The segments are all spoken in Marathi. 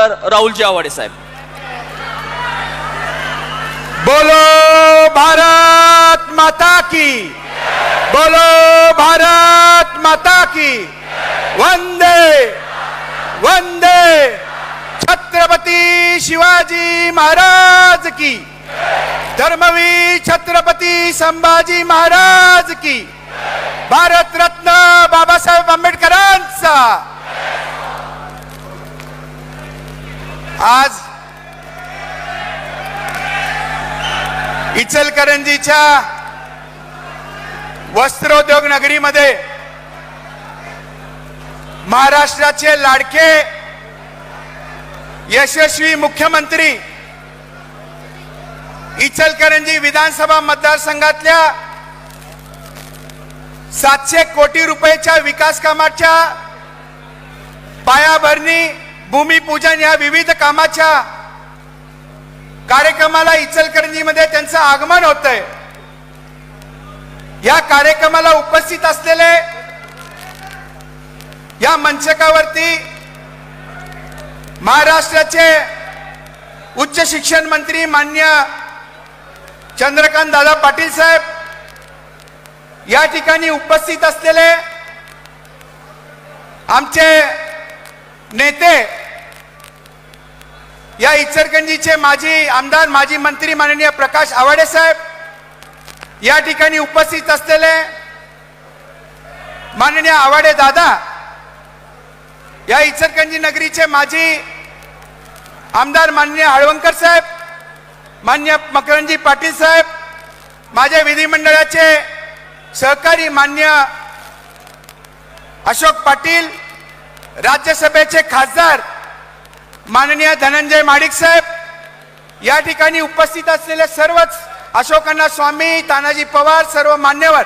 आमदार राहुलजी आवाडे साहेब. बोलो भारत माता की, बोलो भारत माता की, वंदे वंदे छत्रपती शिवाजी महाराज की, धर्मवीर छत्रपती संभाजी महाराज की, भारत रत्न बाबासाहेब आंबेडकरांचा. आज इचलकरंजीच्या वस्त्रोद्योग नगरीमध्ये महाराष्ट्राचे लाडके यशस्वी मुख्यमंत्री इचलकरंजी विधानसभा मतदारसंघातल्या 700 कोटी रुपयाच्या विकास कामाच्या पायाभरणी, भूमिपूजन या विविध कामाच्या कार्यक्रमाला इचलकरंजीमध्ये त्यांचं आगमन होतंय. या कार्यक्रमाला उपस्थित असलेले या मंचकावरती महाराष्ट्राचे उच्च शिक्षण मंत्री माननीय चंद्रकांत दादा पाटील साहेब, या ठिकाणी उपस्थित असलेले आमचे नेते, या इचलकरंजीचे माजी आमदार माजी मंत्री माननीय प्रकाश आवाडे साहेब, या ठिकाणी उपस्थित असलेले माननीय आवाडे दादा, या इचलकरंजी नगरीचे माजी आमदार माननीय हळवंकर साहेब, माननीय मकरंजी पाटील साहेब, माझे विधिमंडळाचे सहकारी माननीय अशोक पाटील, राज्यसभेचे खासदार माननीय धनंजय माडिक साहेब, या ठिकाणी उपस्थित असलेले सर्वच अशोकअण्णा स्वामी, तानाजी पवार, सर्व मान्यवर.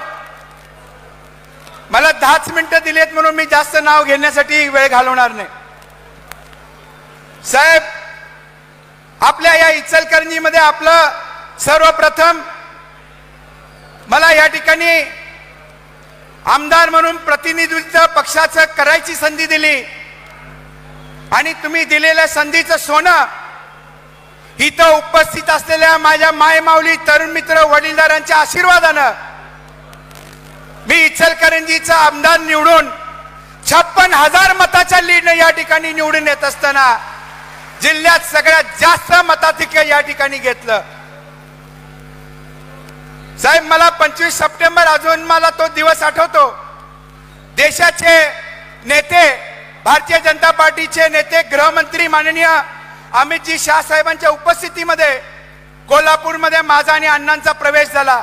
मला 10 मिनिटं दिलेत म्हणून मी जास्त नाव घेण्यासाठी वेळ घालवणार नाही. साहेब, आपल्या या इचलकरंजीमध्ये आपलं सर्वप्रथम मला या ठिकाणी आमदार म्हणून प्रतिनिधित्व पक्षाचं करायची संधी दिली आणि तुम्ही दिलेल्या संधीचं सोनं इथं उपस्थित असलेल्या माझ्या मायमाऊली, तरुण मित्र, वडीलधारांच्या आशीर्वादानं मी इचलकरंजीचा आमदार निवडून 56,000 मताच्या लीडने या ठिकाणी निवडून येत असताना जिल्ह्यात सगळ्यात जास्त मताधिक्य या ठिकाणी घेतलं. साहेब, मला 25 सप्टेंबर अजून मला तो दिवस आठवतो. देशाचे नेते, भारतीय जनता पार्टीचे नेते, गृहमंत्री माननीय अमितजी शाह साहेबांच्या उपस्थितीमध्ये कोल्हापूरमध्ये माझा आणि अण्णांचा प्रवेश झाला.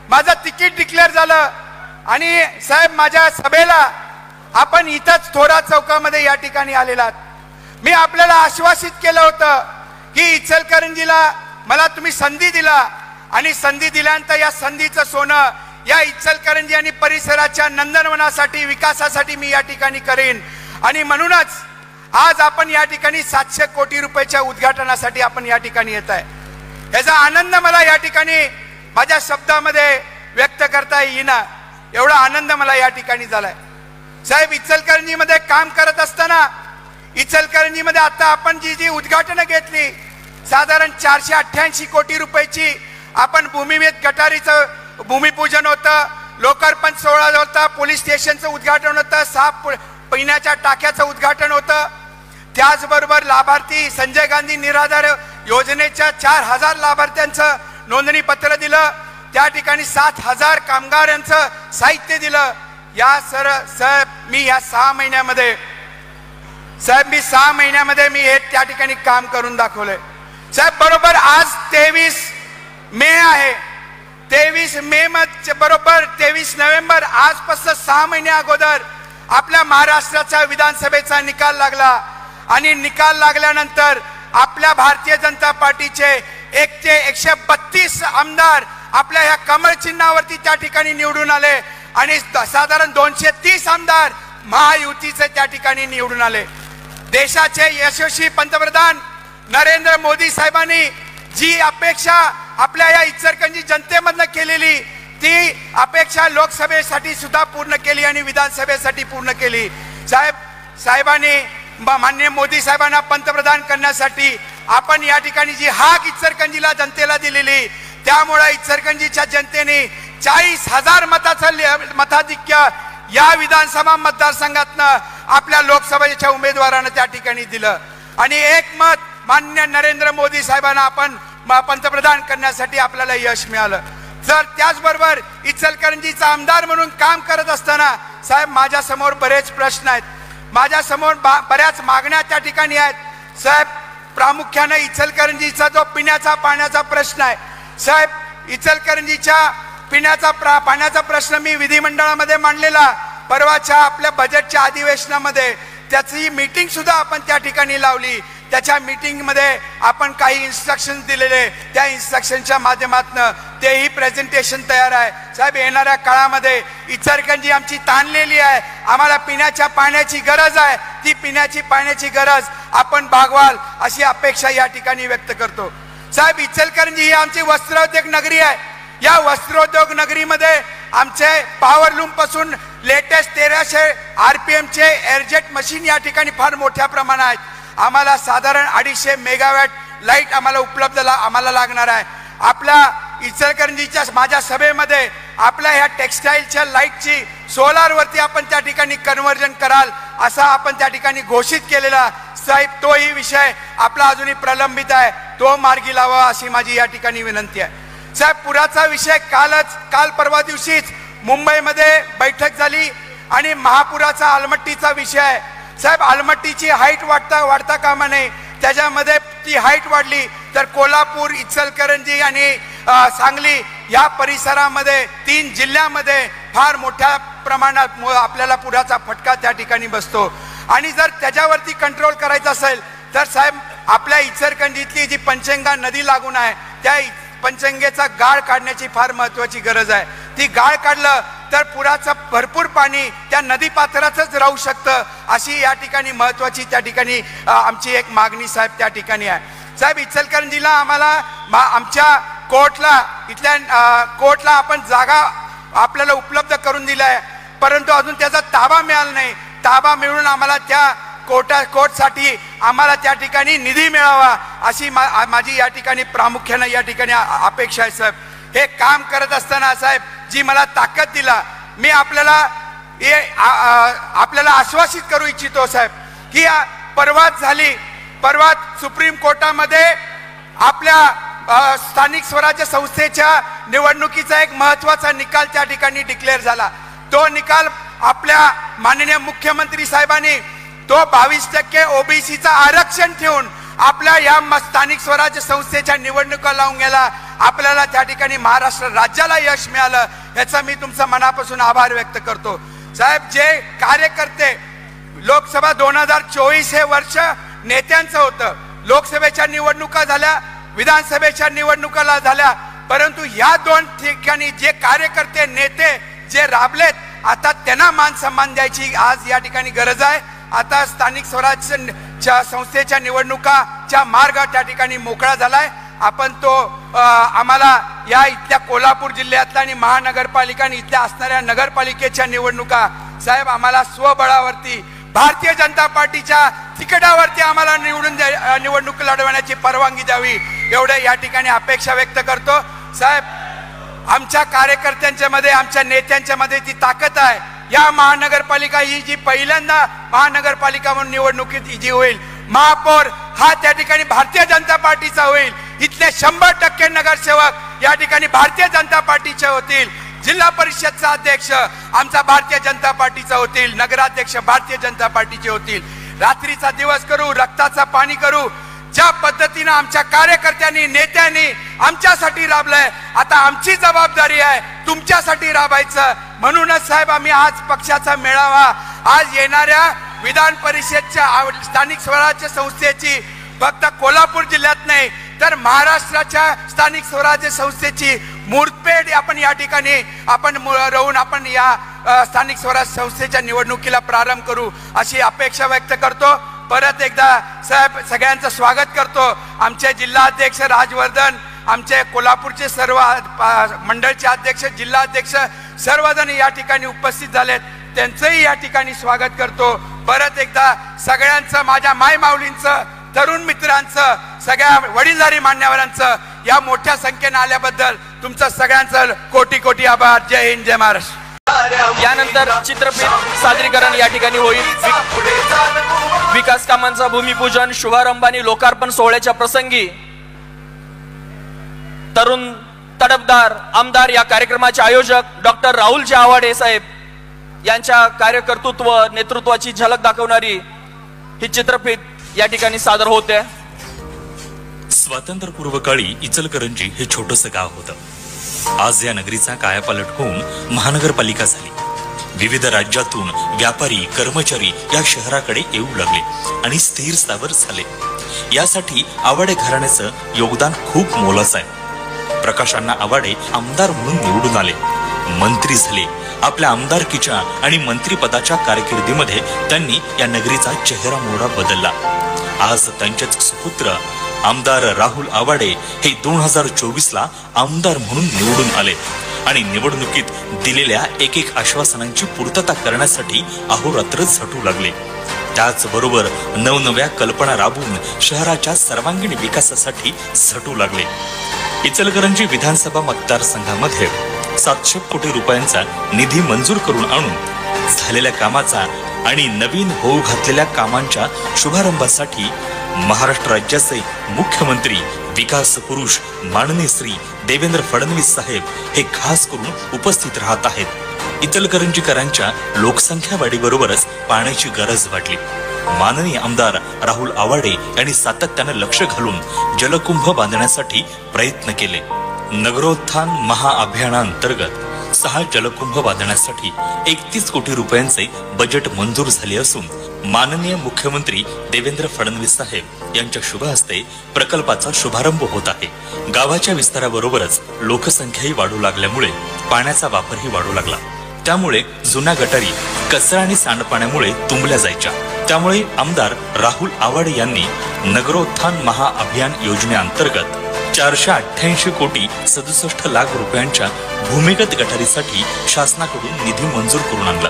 माझं तिकीट डिक्लेअर झालं आणि साहेब, माझ्या सभेला आपण इथंच थोरा चौकामध्ये या ठिकाणी आलेलात. मी आपल्याला आश्वासित केलं होतं की इचलकरंजीला मला तुम्ही संधी दिला आणि संधी दिल्यानंतर या संधीचं सोनं या इचलकरंजी आणि परिसराच्या नंदनवनासाठी, विकासासाठी मी या ठिकाणी करेन. आणि म्हणूनच आज आपण या ठिकाणी 700 कोटी रुपयाच्या उद्घाटनासाठी आपण या ठिकाणी येत आहे. याचा आनंद मला या ठिकाणी माझ्या शब्दामध्ये व्यक्त करता येईना, एवढा आनंद मला या ठिकाणी झालाय. साहेब, इचलकरंजीमध्ये काम करत असताना इचलकरंजीमध्ये आता आपण जी उद्घाटनं घेतली, साधारण 488 कोटी रुपयाची आपण भूमिवेद गटारीचं भूमिपूजन होतं, लोकार्पण सोहळा होता, पोलीस स्टेशनचं उद्घाटन होतं, 6 पिण्याच्या टाक्याचं उद्घाटन होतं. त्याचबरोबर लाभार्थी संजय गांधी निराधार योजनेच्या 4000 लाभार्थ्यांचं नोंदणी पत्र दिलं. त्या ठिकाणी 7000 कामगारांचं साहित्य दिलं. या साहेब, मी या 6 महिन्यामध्ये मी हे त्या ठिकाणी काम करून दाखवलंय. साहेब, बरोबर आज 23 मे आहे. 23 मे बरोबर 23 नोव्हेंबर आजपासून 6 महिन्या अगोदर आपल्या महाराष्ट्राच्या विधानसभेचा निकाल लागला आणि निकाल लागल्यानंतर आपल्या भारतीय जनता पार्टीचे 132 आमदार आपल्या ह्या कमळ चिन्हावरती त्या ठिकाणी निवडून आले आणि साधारण 230 आमदार महायुतीचे त्या ठिकाणी निवडून आले. देशाचे यशस्वी पंतप्रधान नरेंद्र मोदी साहेबांनी जी अपेक्षा आपल्या या इचलकरंजी जनतेमधनं केलेली ती अपेक्षा लोकसभेसाठी सुद्धा पूर्ण केली आणि विधानसभेसाठी पूर्ण केली. साहेबांनी माननीय मोदी साहेबांना पंतप्रधान करण्यासाठी आपण या ठिकाणी जी हाक इचलकरंजीला जनतेला दिलेली, त्यामुळे इचलकरंजीच्या जनतेने 40,000 मताधिक्य या विधानसभा मतदारसंघातनं आपल्या लोकसभेच्या उमेदवारांना त्या ठिकाणी दिलं आणि एक मत माननीय नरेंद्र मोदी साहेबांना आपण पंतप्रधान करण्यासाठी आपल्याला यश मिळालं. जर त्याचबरोबर इचलकरंजीचा आमदार म्हणून काम करत असताना साहेब माझ्या समोर बरेच प्रश्न आहेत, माझ्या समोर बऱ्याच मागण्या त्या ठिकाणी आहेत साहेब. प्रामुख्याने इचलकरंजीचा जो पिण्याचा पाण्याचा प्रश्न आहे साहेब, इचलकरंजीच्या पाण्याचा प्रश्न मी विधिमंडळामध्ये मांडलेला परवाच्या आपल्या बजेटच्या अधिवेशनामध्ये. त्याची मीटिंग सुद्धा आपण त्या ठिकाणी लावली. त्याच्या मीटिंगमध्ये आपण काही इन्स्ट्रक्शन दिलेले, त्या इन्स्ट्रक्शनच्या माध्यमातून तेही प्रेझेंटेशन तयार आहे साहेब. येणाऱ्या काळामध्ये इचलकरंजी आमची ताणलेली आहे, आम्हाला पिण्याच्या पाण्याची गरज आहे, ती पिण्याची पाण्याची गरज आपण भागवाल अशी अपेक्षा या ठिकाणी व्यक्त करतो साहेब. इचलकरंजी ही आमची वस्त्रोद्योग नगरी आहे. या वस्त्रोद्योग नगरीमध्ये आमचे पॉवरलूम पासून लेटेस्ट 1300 RPM चे एअरजेट मशीन या ठिकाणी फार मोठ्या प्रमाणात आहेत. आम्हाला साधारण 250 मेगावॅट लाईट आम्हाला लागणार आहे. आपल्या इचलकरंजीच्या माझ्या सभेमध्ये आपल्या ह्या टेक्सटाईलच्या लाईटची सोलारवरती आपण त्या ठिकाणी कन्व्हर्जन कराल असा आपण त्या ठिकाणी घोषित केलेला साहेब. तोही विषय आपला अजूनही प्रलंबित आहे, तो मार्गी लावा अशी माझी या ठिकाणी विनंती आहे साहेब. पुराचा विषय काल परवा दिवशीच मुंबईमध्ये बैठक झाली आणि महापुराचा आलमट्टीचा विषय आहे साहेब. आलमट्टीची हाईट वाढता कामा नये. त्याच्यामध्ये ती हाईट वाढली तर कोल्हापूर, इचलकरंजी आणि सांगली या परिसरामध्ये 3 जिल्ह्यामध्ये फार मोठ्या प्रमाणात आपल्याला पुराचा फटका त्या ठिकाणी बसतो. आणि जर त्याच्यावरती कंट्रोल करायचं असेल तर साहेब आपल्या इचलकरंजीतली जी पंचगंगा नदी लागून आहे त्या पंचगंगेचा गाळ काढण्याची फार महत्वाची गरज आहे. ती गाळ काढलं तर पुराचं भरपूर पाणी त्या नदी पात्रातच राहू शकतं अशी या ठिकाणी महत्वाची त्या ठिकाणी आमची एक मागणी साहेब त्या ठिकाणी आहे साहेब. इचलकरंजीला आम्हाला आमच्या इथल्या कोर्टला आपण जागा आपल्याला उपलब्ध करून दिल्या आहे, परंतु अजून त्याचा ताबा मिळाला नाही. ताबा मिळून आम्हाला त्या कोर्टसाठी आम्हाला त्या ठिकाणी निधी मिळावा अशी माझी या ठिकाणी प्रामुख्याने या ठिकाणी अपेक्षा आहे साहेब. हे काम करत असताना साहेब जी मला ताकद दिला, मी आपल्याला आश्वासित करू इच्छितो साहेब की परवात सुप्रीम कोर्टामध्ये आपल्या स्थानिक स्वराज्य संस्थेच्या निवडणुकीचा एक महत्वाचा निकाल त्या ठिकाणी डिक्लेअर झाला. तो निकाल आपल्या माननीय मुख्यमंत्री साहेबांनी तो 22% ओबीसीचा आरक्षण ठेवून आपल्या या स्थानिक स्वराज्य संस्थेच्या निवडणुका लावून गेला. आपल्याला त्या ठिकाणी महाराष्ट्र राज्याला यश मिळालं, याचा मी तुमचा मनापासून आभार व्यक्त करतो साहेब. जे कार्यकर्ते लोकसभा 2024 हे वर्ष नेत्यांचं होतं. लोकसभेच्या निवडणुका झाल्या, विधानसभेच्या निवडणुका झाल्या, परंतु या 2 ठिकाणी जे कार्यकर्ते नेते जे राबलेत आता त्यांना मान सन्मान द्यायची आज या ठिकाणी गरज आहे. आता स्थानिक स्वराज्य संस्थेच्या निवडणुकाचा मार्ग त्या ठिकाणी मोकळा झालाय. आपण तो आम्हाला या इथल्या कोल्हापूर जिल्ह्यातल्या आणि महानगरपालिका आणि इथल्या असणाऱ्या नगरपालिकेच्या निवडणुका साहेब आम्हाला स्वबळावरती भारतीय जनता पार्टीच्या तिकिटावरती आम्हाला निवडणूक लढवण्याची परवानगी द्यावी एवढे या ठिकाणी अपेक्षा व्यक्त करतो साहेब. आमच्या कार्यकर्त्यांच्या मध्ये आमच्या नेत्यांच्या मध्ये ती ताकद आहे. या महानगरपालिका ही जी पहिल्यांदा महानगरपालिका म्हणून निवडणुकीत जी होईल, महापौर हा त्या ठिकाणी भारतीय जनता पार्टीचा होईल. इथले 100% नगरसेवक या ठिकाणी भारतीय जनता पार्टीचे होतील. जिल्हा परिषदचा अध्यक्ष आमचा भारतीय जनता पार्टीचा होतील. नगराध्यक्ष भारतीय जनता पार्टीचे होतील. रात्रीचा दिवस करू, रक्ताचा पाणी करू. ज्या पद्धतीने आमच्या कार्यकर्त्यांनी नेत्यांनी आमच्यासाठी राबलंय, आता आमची जबाबदारी आहे तुमच्यासाठी राबायचं. म्हणूनच साहेब आम्ही आज पक्षाचा मेळावा आज येणाऱ्या विधान परिषदच्या स्थानिक स्वराज्य संस्थेची फक्त कोल्हापूर जिल्ह्यात नाही तर महाराष्ट्राच्या स्थानिक स्वराज्य संस्थेची मुहूर्तपेढ आपण या ठिकाणी आपण राहून आपण या स्थानिक स्वराज्य संस्थेच्या निवडणुकीला प्रारंभ करू अशी अपेक्षा व्यक्त करतो. परत एकदा साहेब सगळ्यांचं स्वागत करतो. आमचे जिल्हाध्यक्ष राजवर्धन, आमचे कोल्हापूरचे सर्व मंडळचे अध्यक्ष, जिल्हाध्यक्ष सर्वजण या ठिकाणी उपस्थित झालेत. त्यांचंही या ठिकाणी स्वागत करतो। परत एकदा सगळ्यांचं, माझ्या माय माऊलींचं, तरुण मित्रांचं, सगळ्या वडीलधारी मान्यवरांचं या मोठ्या संख्येने आल्याबद्दल तुमचं सगळ्यांचं कोटी कोटी आभार। जय हिंद, जय महाराष्ट्र। यानंतर चित्रपट सादरीकरण या ठिकाणी होईल। विकास कामांचा भूमिपूजन, शुभारंभ आणि लोकार्पण सोहळ्याच्या प्रसंगी तरुण तडफदार आमदार या कार्यक्रमाचे आयोजक डॉक्टर राहुलजी आवाडे साहेब यांच्या कार्यकर्तृत्व नेतृत्वाची झलक दाखवणारी ही चित्रफित या ठिकाणी सादर होते। स्वातंत्र्यपूर्व काळी इचलकरंजी हे छोटंसं गाव होतं। आज या नगरीचा कायापालट होऊन महानगरपालिका झाली। विविध राज्यातून व्यापारी, कर्मचारी या शहराकडे येऊ लागले आणि स्थिर स्थावर झाले। यासाठी आवाडे घराण्याचं योगदान खूप मोलाचं आहे। प्रकाशांना आवाडे आमदार म्हणून निवडून आले, मंत्री झाले। आपल्या आमदारकीच्या आणि मंत्रीपदाच्या कारकिर्दीमध्ये त्यांनी या नगरीचा चेहरा मोहरा बदलला। आज त्यांचेच सुपुत्र आमदार राहुल आवाडे हे 2024ला आमदार म्हणून निवडून आले आणि निवडणुकीत दिलेल्या एक आश्वासनांची पूर्तता करण्यासाठी अहोरात्र झटू लागले। त्याचबरोबर नवनव्या कल्पना राबवून शहराच्या सर्वांगीण विकासासाठी झटू लागले। इचलकरंजी विधानसभा मतदारसंघामध्ये 700 कोटी रुपयांचा निधी मंजूर करून आणून झालेल्या कामाचा आणि नवीन होऊ घातलेल्या कामांच्या शुभारंभासाठी महाराष्ट्र राज्याचे मुख्यमंत्री विकास पुरुष माननीय श्री देवेंद्र फडणवीस साहेब हे खास करून उपस्थित राहत आहेत। इचलकरंजीकरांच्या लोकसंख्या वाढीबरोबरच पाण्याची गरज वाटली। माननीय आमदार राहुल आवाडे यांनी सातत्याने लक्ष घालून जलकुंभ बांधण्यासाठी प्रयत्न केले। नगरोत्थान महाअभियानांतर्गत 6 जलकुंभ बांधण्यासाठी 31 कोटी रुपयांचे बजेट मंजूर झाले असून माननीय मुख्यमंत्री देवेंद्र फडणवीस साहेब यांच्या शुभ हस्ते प्रकल्पाचा शुभारंभ होत आहे। गावाच्या विस्ताराबरोबरच लोकसंख्याही वाढू लागल्यामुळे पाण्याचा वापरही वाढू लागला। त्यामुळे जुन्या गटारी कचरा आणि सांडपाण्यामुळे तुंबल्या जायच्या। त्यामुळे आमदार राहुल आवाडे यांनी नगरोत्थान महाअभियान योजनेअंतर्गत 488 कोटी 67 लाख रुपयांच्या भूमिगत गटारीसाठी शासनाकडून निधी मंजूर करून आणला।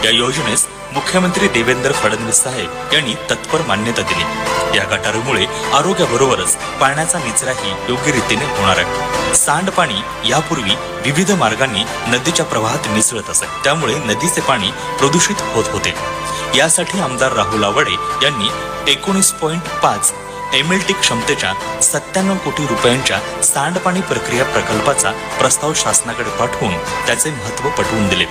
या योजनेस मुख्यमंत्री देवेंद्र फडणवीस साहेब यांनी तत्पर मान्यता दिली। या गटारीमुळे आरोग्याबरोबरच पाण्याचा निचराही योग्य रीतीने होणार आहे। सांडपाणी यापूर्वी विविध मार्गांनी नदीच्या प्रवाहात मिसळत असे, त्यामुळे नदीचे पाणी प्रदूषित होत होते। यासाठी आमदार राहुल आवाडे यांनी 19.5 MLT क्षमतेच्या 97 कोटी रुपयांच्या सांडपाणी प्रक्रिया प्रकल्पाचा प्रस्ताव शासनाकडे पाठवून त्याचे महत्त्व पटवून दिले।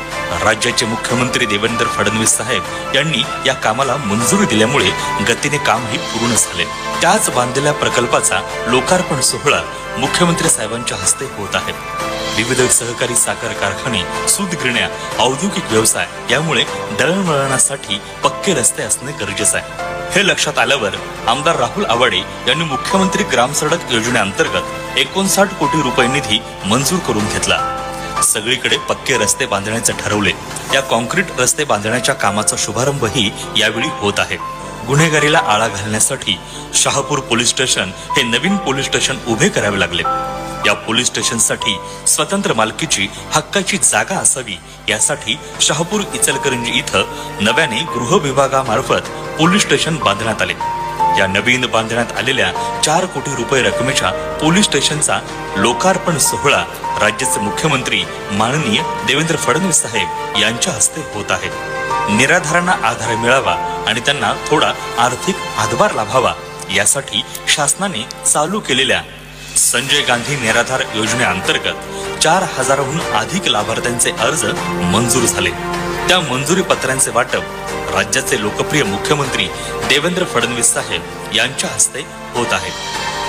राज्याचे मुख्यमंत्री देवेंद्र फडणवीस साहेब यांनी या कामाला मंजुरी दिल्यामुळे गतीने कामही पूर्ण झाले। त्याच बांधलेल्या प्रकल्पाचा लोकार्पण सोहळा मुख्यमंत्री साहेबांच्या हस्ते होत आहे। विविध सहकारी साखर कारखाने, सूतगिरण्या, औद्योगिक व्यवसाय यामुळे दळणवळणासाठी पक्के रस्ते असणे गरजेचे आहे। हे लक्षात आल्यावर आमदार राहुल आवाडे यांनी मुख्यमंत्री ग्राम सडक योजनेअंतर्गत 59 कोटी रुपये निधी मंजूर करून घेतला। सगळीकडे पक्के रस्ते बांधण्याचे ठरवले। या कॉन्क्रीट रस्ते बांधण्याच्या कामाचा शुभारंभही यावेळी होत आहे। गुन्हेगारीला आळा घालण्यासाठी शहापूर पोलीस स्टेशन हे नवीन पोलीस स्टेशन उभे करावे लागले। या पोलीस स्टेशनसाठी स्वतंत्र मालकीची हक्काची जागा असावी, यासाठी शहापूर इचलकरंजी इथं नव्याने गृह विभागामार्फत पोलीस स्टेशन बांधण्यात आले। या नवीन बांधण्यात आलेल्या 4 कोटी रुपये रकमेच्या पोलीस स्टेशनचा लोकार्पण सोहळा राज्याचे मुख्यमंत्री माननीय देवेंद्र फडणवीस साहेब यांच्या हस्ते होत आहे। निराधारांना आधार मिळावा आणि त्यांना थोडा आर्थिक हातभार लाभावा यासाठी शासनाने चालू केलेल्या संजय गांधी निराधार योजनेअंतर्गत 4000हून अधिक लाभार्थ्यांचे अर्ज मंजूर झाले। त्या मंजुरी पत्रांचे वाटप राज्याचे लोकप्रिय मुख्यमंत्री देवेंद्र फडणवीस साहेब यांच्या हस्ते होत आहे।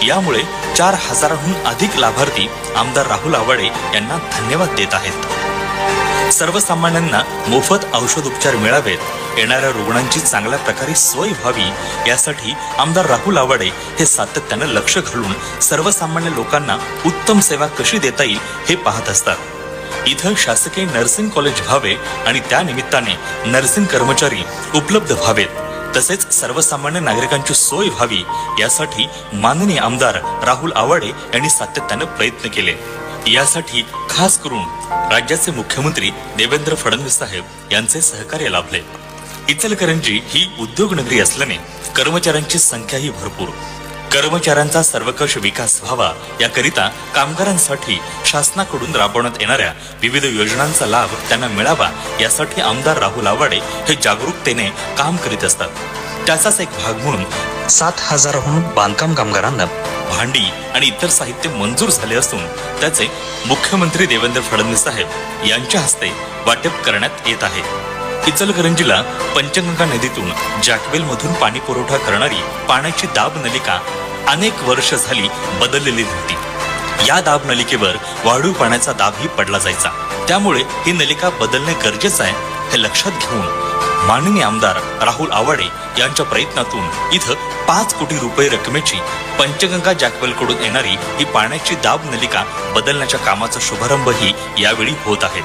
यामुळे 4000हून अधिक लाभार्थी आमदार राहुल आवाडे यांना धन्यवाद देत आहेत। सर्वसामान्यांना मोफत औषधोपचार मिळावेत, येणाऱ्या रुग्णांची चांगल्या प्रकारे सोय व्हावी यासाठी आमदार राहुल आवाडे हे सातत्याने लक्ष घालून सर्वसामान्य लोकांना उत्तम सेवा कशी देता येईल हे पाहत असतात। इथं शासकीय नर्सिंग कॉलेज व्हावे आणि त्या निमित्ताने नर्सिंग कर्मचारी उपलब्ध व्हावेत, तसेच सर्वसामान्य नागरिकांची सोय व्हावी यासाठी माननीय आमदार राहुल आवाडे यांनी सातत्याने प्रयत्न केले। यासाठी खास करून राज्याचे मुख्यमंत्री देवेंद्र फडणवीस साहेब यांचे सहकार्य लाभले. इचलकरंजी ही उद्योग नगरी असल्याने कर्मचाऱ्यांची संख्याही भरपूर. कर्मचाऱ्यांचा सर्वकष विकास व्हावा याकरिता कामगारांसाठी शासनाकडून राबवण्यात येणाऱ्या विविध योजनांचा लाभ त्यांना मिळावा यासाठी आमदार राहुल आवाडे हे जागरूकतेने काम करीत असतात. त्याचाच एक भाग म्हणून 7,000हून बांधकाम कामगारांना भांडी आणि इतर साहित्य मंजूर झाले असून त्याचे मुख्यमंत्री देवेंद्र फडणवीस साहेब यांच्या हस्ते वाटप करण्यात येत आहे. इचलकरंजीला पंचगंगा नदीतून जॅकवेल मधून पाणी पुरवठा करणारी पाण्याची दाब नलिका अनेक वर्ष झाली बदललेली नव्हती. या दाब नलिकेवर वाढीव पाण्याचा दाबही पडला जायचा. त्यामुळे ही नलिका बदलणे गरजेचं आहे हे लक्षात घेऊन माननीय आमदार राहुल आवाडे यांच्या प्रयत्नातून इथं 5 कोटी रुपये रकमेची पंचगंगा जॅकवेल कडून येणारी ही पाण्याची दाब नलिका बदलण्याच्या कामाचा शुभारंभही यावेळी होत आहे.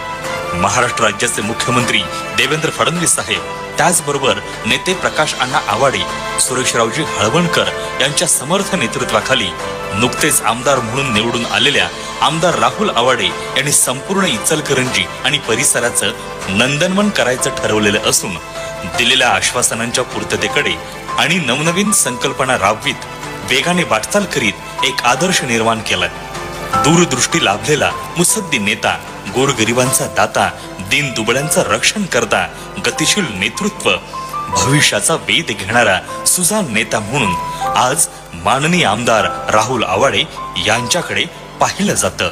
महाराष्ट्र राज्याचे मुख्यमंत्री देवेंद्र फडणवीस साहेब त्याचबरोबर नेते प्रकाश अण्णा आवाडे, सुरेशरावजी हळवणकर यांच्या समर्थ नेतृत्वाखाली नुकतेच आमदार म्हणून निवडून आलेल्या आमदार राहुल आवाडे यांनी संपूर्ण इचलकरंजी आणि परिसराचं नंदनवन करायचं ठरवलेलं असून दिलेल्या आश्वासनांच्या पूर्ततेकडे आणि नवनवीन संकल्पना राबवीत वेगाने वाटचाल करीत एक आदर्श निर्माण केलाय. दूरदृष्टी लाभलेला मुत्सद्दी नेता, गोरगरिबांचा दाता, दीन दुबळ्यांचं रक्षण करता, गतिशील नेतृत्व, भविष्याचा वेध घेणारा सुजाण नेता म्हणून आज माननीय आमदार राहुल आवाडे यांच्याकडे पाहिलं जातं.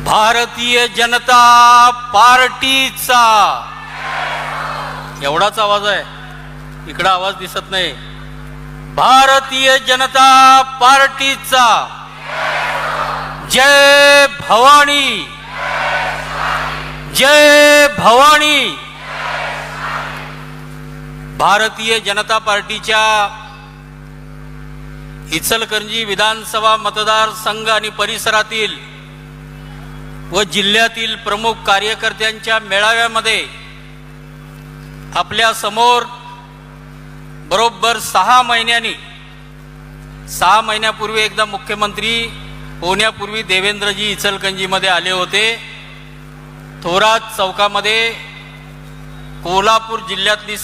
भारतीय जनता पार्टीचा एवढाच आवाज आहे, इकडे आवाज दिसत नाही. भारतीय जनता पार्टीचा जय भवानी, जय भवानी. भारतीय जनता पार्टीच्या इचलकरंजी विधानसभा मतदारसंघ आणि परिसरातील व जिल्ह्यातील प्रमुख कार्यकर्त्यांच्या मेळाव्यामध्ये आपल्या समोर बरोबर 6 महिन्यापूर्वी एकदा मुख्यमंत्री होण्यापूर्वी देवेंद्रजी इचलकरंजीमध्ये आले होते. थोरात चौकामध्ये कोल्हापूर जिल्ह्यातली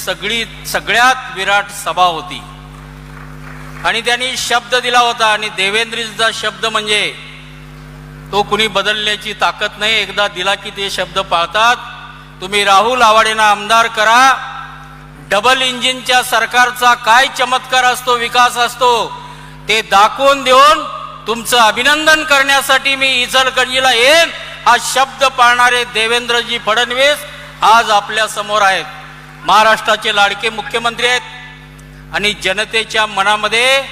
सगळ्यात विराट सभा होती आणि त्यांनी शब्द दिला होता आणि देवेंद्रजीचा शब्द म्हणजे तो कुणी बदलण्याची ताकद नाही. एकदा दिला की ते शब्द पाळतात. तुम्ही राहुल आवाडेंना आमदार करा. डबल इंजिनच्या सरकारचा काय चमत्कार असतो, विकास असतो ते दाखवून देऊन तुमचं अभिनंदन करण्यासाठी मी इचलकरंजीला येईन. हा शब्द पाळणारे देवेंद्रजी फडणवीस आज आपल्या समोर आहेत. महाराष्ट्राचे लाडके मुख्यमंत्री आहेत आणि जनतेच्या मनामध्ये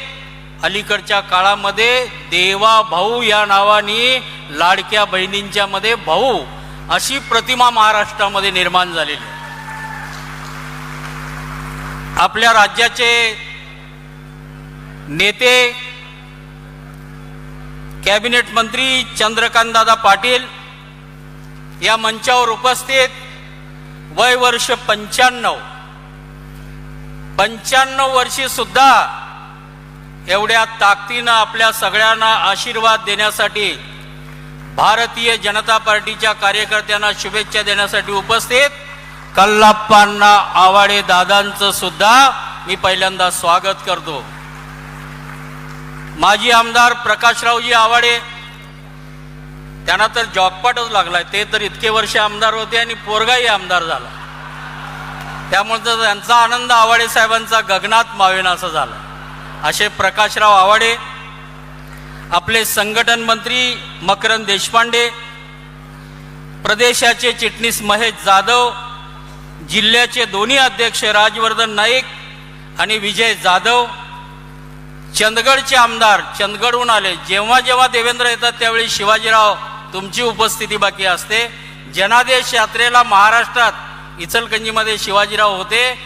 अलीकडच्या काळामध्ये देवा भाऊ या नावाने लाडक्या बहिणींच्या मध्ये भाऊ अशी प्रतिमा महाराष्ट्रामध्ये निर्माण झालेली. आपल्या राज्याचे नेते कॅबिनेट मंत्री चंद्रकांतदादा पाटील या मंचावर उपस्थित, वय वर्ष 95 वर्षी सुद्धा एवढ्या ताकदीनं आपल्या सगळ्यांना आशीर्वाद देण्यासाठी, भारतीय जनता पार्टीच्या कार्यकर्त्यांना शुभेच्छा देण्यासाठी उपस्थित कल्लाप्पांना आवाडे दादांचं सुद्धा मी पहिल्यांदा स्वागत करतो. माजी आमदार प्रकाशरावजी आवाडे, त्यांना तर जॉकपॉटच लागलाय. ते तर इतके वर्ष आमदार होते आणि पोरगाही आमदार झाला. त्यामुळे त्यांचा आनंद आवाडे साहेबांचा गगनात मावेना असं झालं. असे प्रकाशराव आवाडे, आपले संघटन मंत्री मकरंद देशपांडे, प्रदेशाचे चिटणीस महेश जाधव, जिल्ह्याचे दोन्ही अध्यक्ष राजवर्धन नाईक आणि विजय जाधव, चंदगडचे आमदार चंदगडहून आले. जेव्हा जेव्हा देवेंद्र येतात त्यावेळी शिवाजीराव तुमची उपस्थिती बाकी असते. जनादेश यात्रेला महाराष्ट्रात इचलकरंजीमध्ये शिवाजीराव होते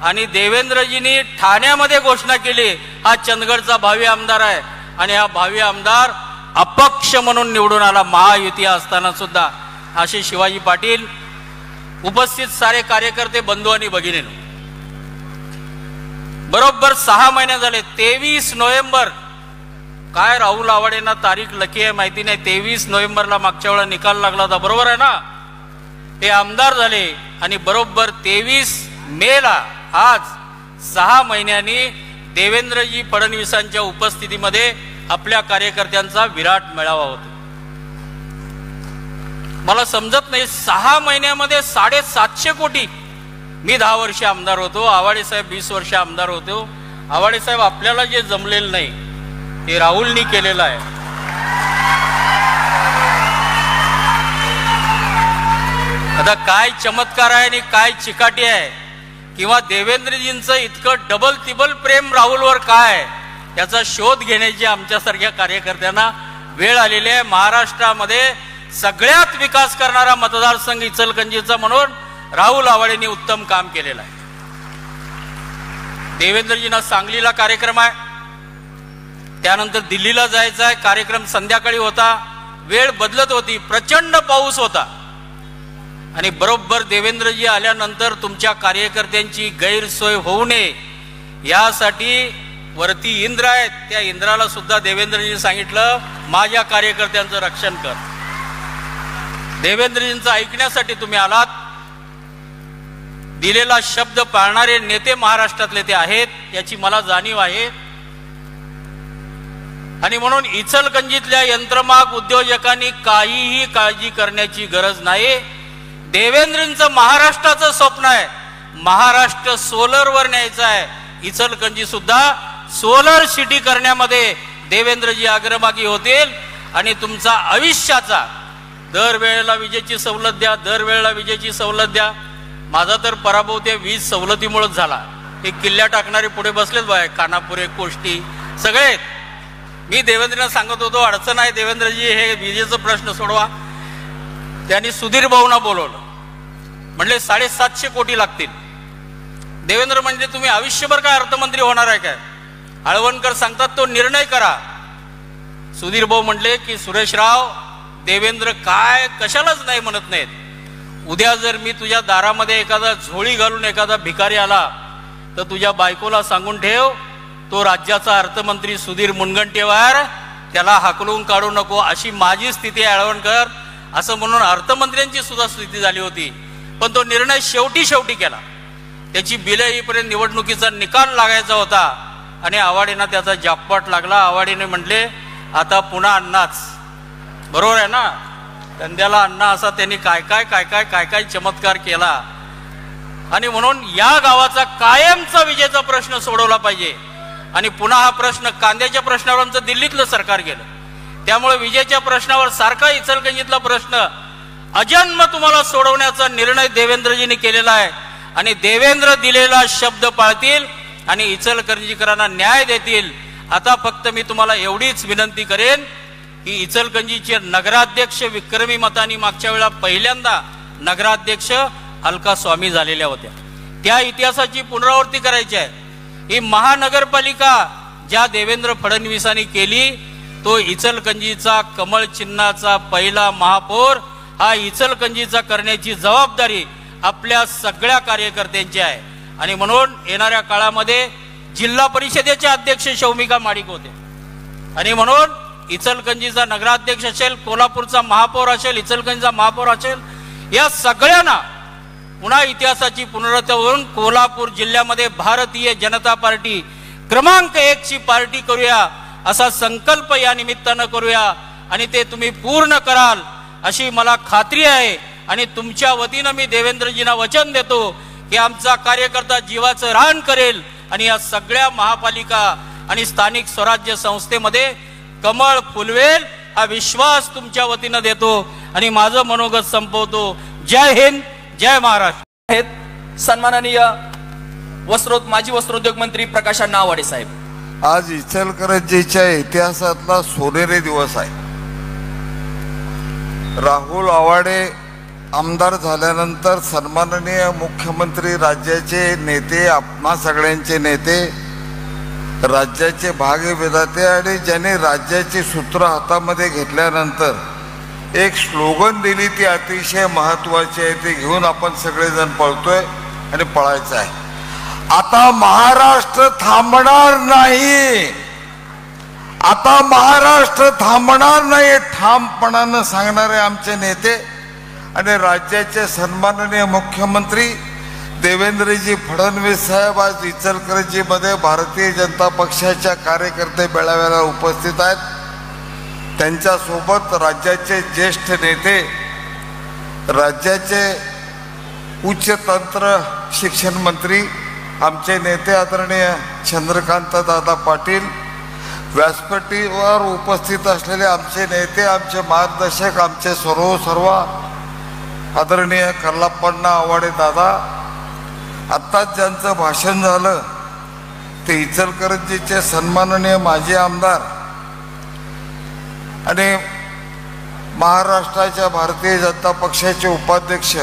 आणि देवेंद्रजींनी ठाण्यामध्ये घोषणा केली हा चंदगडचा भावी आमदार आहे आणि हा भावी आमदार अपक्ष म्हणून निवडून आला महायुती असताना सुद्धा. असे शिवाजी पाटील, उपस्थित सारे कार्यकर्ते बंधू आणि भगिनींनो, बरोबर 6 महिने झाले. 23 नोव्हेंबर, काय राहुल आवाडेंना तारीख लकी आहे माहिती नाही, 23 नोव्हेंबरला मागच्या वेळा निकाल लागला होता, बरोबर आहे ना. ते आमदार झाले आणि बरोबर 23 मेला आज 6 महिन्यांनी देवेंद्रजी फडणवीसांच्या उपस्थितीमध्ये आपल्या कार्यकर्त्यांचा विराट मेळावा होता. मला समजत नाही, 6 महिन्यामध्ये 750 कोटी. मी 10 वर्ष आमदार होतो, आवाडे साहेब 20 वर्ष आमदार होतो. आवाडे साहेब, आपल्याला जे जमलेलं नाही ते राहुलनी केलेलं आहे. आता काय चमत्कार आहे आणि काय चिकाटी आहे, किंवा देवेंद्रजींचं इतकं डबल तिबल प्रेम राहुलवर काय, याचा शोध घेण्याची आमच्यासारख्या कार्यकर्त्यांना वेळ आलेली आहे. महाराष्ट्रामध्ये सगळ्यात विकास करणारा मतदारसंघ इचलकरंजीचा म्हणून राहुल आवाडेंनी उत्तम काम केलेलं आहे. देवेंद्रजींना सांगलीला कार्यक्रम आहे, त्यानंतर दिल्लीला जायचा आहे. कार्यक्रम संध्याकाळी होता, वेळ बदलत होती, प्रचंड पाऊस होता आणि बरोबर देवेंद्रजी आल्यानंतर तुमच्या कार्यकर्त्यांची गैरसोय होऊ नये यासाठी वरती इंद्र आहेत, त्या इंद्राला सुद्धा देवेंद्रजींनी सांगितलं माझ्या कार्यकर्त्यांचं रक्षण कर. देवेंद्रजींचं ऐकण्यासाठी तुम्ही आलात. दिलेला शब्द पाळणारे नेते महाराष्ट्रातले ते आहेत, याची मला जाणीव आहे. आणि म्हणून इचलकरंजीतल्या यंत्रमाग उद्योजकांनी काहीही काळजी करण्याची गरज नाही. देवेंद्रजींचं महाराष्ट्राचं स्वप्न आहे, महाराष्ट्र सोलरवर न्यायचं आहे. इचलकरंजी सुद्धा सोलर सिटी करण्यामध्ये देवेंद्रजी अग्रभागी होतील आणि तुमचा आयुष्याचा दरवेळेला विजेची सवलत द्या, दरवेळेला विजेची सवलत द्या. माझा तर पराभव त्या वीज सवलतीमुळेच झाला. हे किल्ल्या टाकणारे पुढे बसलेत बाय, खानापुरे, कोष्टी सगळे. मी देवेंद्रला सांगत होतो अडचण आहे देवेंद्रजी, हे विजेचा प्रश्न सोडवा. त्यांनी सुधीर भाऊंना बोलवलं, म्हणले 750 कोटी लागतील. देवेंद्र म्हणजे तुम्ही आयुष्यभर काय अर्थमंत्री होणार आहे काय? आळवणकर सांगतात तो निर्णय करा. सुधीर भाऊ म्हणले की सुरेशराव, देवेंद्र काय कशालाच नाही म्हणत नाहीत. उद्या जर मी तुझ्या दारामध्ये एखादा झोळी घालून एखादा भिकारी आला तर तुझ्या बायकोला सांगून ठेव, तो राज्याचा अर्थमंत्री सुधीर मुनगंटीवार, त्याला हाकलून काढू नको, अशी माझी स्थिती आहे आळवणकर. असं म्हणून अर्थमंत्र्यांची सुद्धा स्थिती झाली होती. पण तो निर्णय शेवटी केला. त्याची बिलं येईपर्यंत निवडणुकीचा निकाल लागायचा होता आणि आवाडेंना त्याचा जाकपॉट लागला. आवाडेने म्हटले आता पुन्हा अण्णाच, बरोबर आहे ना, धंद्याला अण्णा असा त्यांनी काय चमत्कार केला. आणि म्हणून या गावाचा कायमचा विजेचा प्रश्न सोडवला पाहिजे. आणि पुन्हा हा प्रश्न कांद्याच्या प्रश्नावर आमचं दिल्लीतलं सरकार गेलं, त्यामुळे विजेच्या प्रश्नावर सारखा इचलकरंजीतला प्रश्न अजन्म तुम्हाला सोडवण्याचा निर्णय देवेंद्रजींनी केलेला आहे. आणि देवेंद्र दिलेला शब्द पाळतील आणि इचलकरंजीकरांना न्याय देतील. आता फक्त मी तुम्हाला एवढीच विनंती करेन की इचलकरंजीचे नगराध्यक्ष विक्रमी मतांनी मागच्या वेळा पहिल्यांदा नगराध्यक्ष अलका स्वामी झालेल्या होत्या, त्या इतिहासाची पुनरावृत्ती करायची आहे. ही महानगरपालिका ज्या देवेंद्र फडणवीसांनी केली, तो इचलकरंजीचा कमळ चिन्हाचा पहिला महापौर हा इचलकरंजीचा करण्याची जबाबदारी आपल्या सगळ्या कार्यकर्त्यांची आहे. आणि म्हणून येणाऱ्या काळामध्ये जिल्हा परिषदेचे अध्यक्ष शौमिका माडिक होते. आणि म्हणून इचलकरंजीचा नगराध्यक्ष असेल, कोल्हापूरचा महापौर असेल, इचलकरंजीचा महापौर असेल, या सगळ्यांना पुन्हा इतिहासाची पुनरावृत्ती होऊन कोल्हापूर जिल्ह्यामध्ये भारतीय जनता पार्टी क्रमांक 1 ची पार्टी करूया, असा संकल्प या निमित्तानं करूया. आणि ते तुम्ही पूर्ण कराल अशी मला खात्री आहे. आणि तुमच्या वतीनं मी देवेंद्रजींना वचन देतो की आमचा कार्यकर्ता जीवाचं रान करेल आणि या सगळ्या महापालिका आणि स्थानिक स्वराज्य संस्थेमध्ये कमळ फुलवेल, हा विश्वास तुमच्या वतीनं देतो आणि माझं मनोगत संपवतो. जय हिंद, जय महाराष्ट्र. आहेत सन्माननीय माजी वस्त्रोद्योग मंत्री प्रकाश अण्णा आवाडे साहेब. आज इचलकरंजीच्या इतिहासातला सोनेरी दिवस आहे. राहुल आवाडे आमदार झाल्यानंतर सन्माननीय मुख्यमंत्री, राज्याचे नेते, आपणा सगळ्यांचे नेते, राज्याचे भाग्यविधाते आणि ज्यांनी राज्याची सूत्र हातामध्ये घेतल्यानंतर एक स्लोगन दिली, ती अतिशय महत्त्वाची आहे. ती घेऊन आपण सगळेजण पळतोय आणि पळायचं आहे. आता महाराष्ट्र थांबणार नाही, आता महाराष्ट्र थांबणार नाही, ठामपणानं सांगणारे आमचे नेते आणि राज्याचे सन्माननीय मुख्यमंत्री देवेंद्रजी फडणवीस साहेब आज इचलकरंजीमध्ये भारतीय जनता पक्षाच्या कार्यकर्ते मेळाव्याला उपस्थित आहेत. त्यांच्यासोबत राज्याचे ज्येष्ठ नेते, राज्याचे उच्च तंत्र शिक्षण मंत्री, आमचे नेते आदरणीय चंद्रकांत दादा पाटील, व्यासपीठावर उपस्थित असलेले आमचे नेते, आमचे मार्गदर्शक, आमचे सर्व आदरणीय कल्लाप्पण्णा आवाडे दादा, आत्ताच ज्यांचं भाषण झालं ते इचलकरंजीचे सन्माननीय माजी आमदार आणि महाराष्ट्राच्या भारतीय जनता पक्षाचे उपाध्यक्ष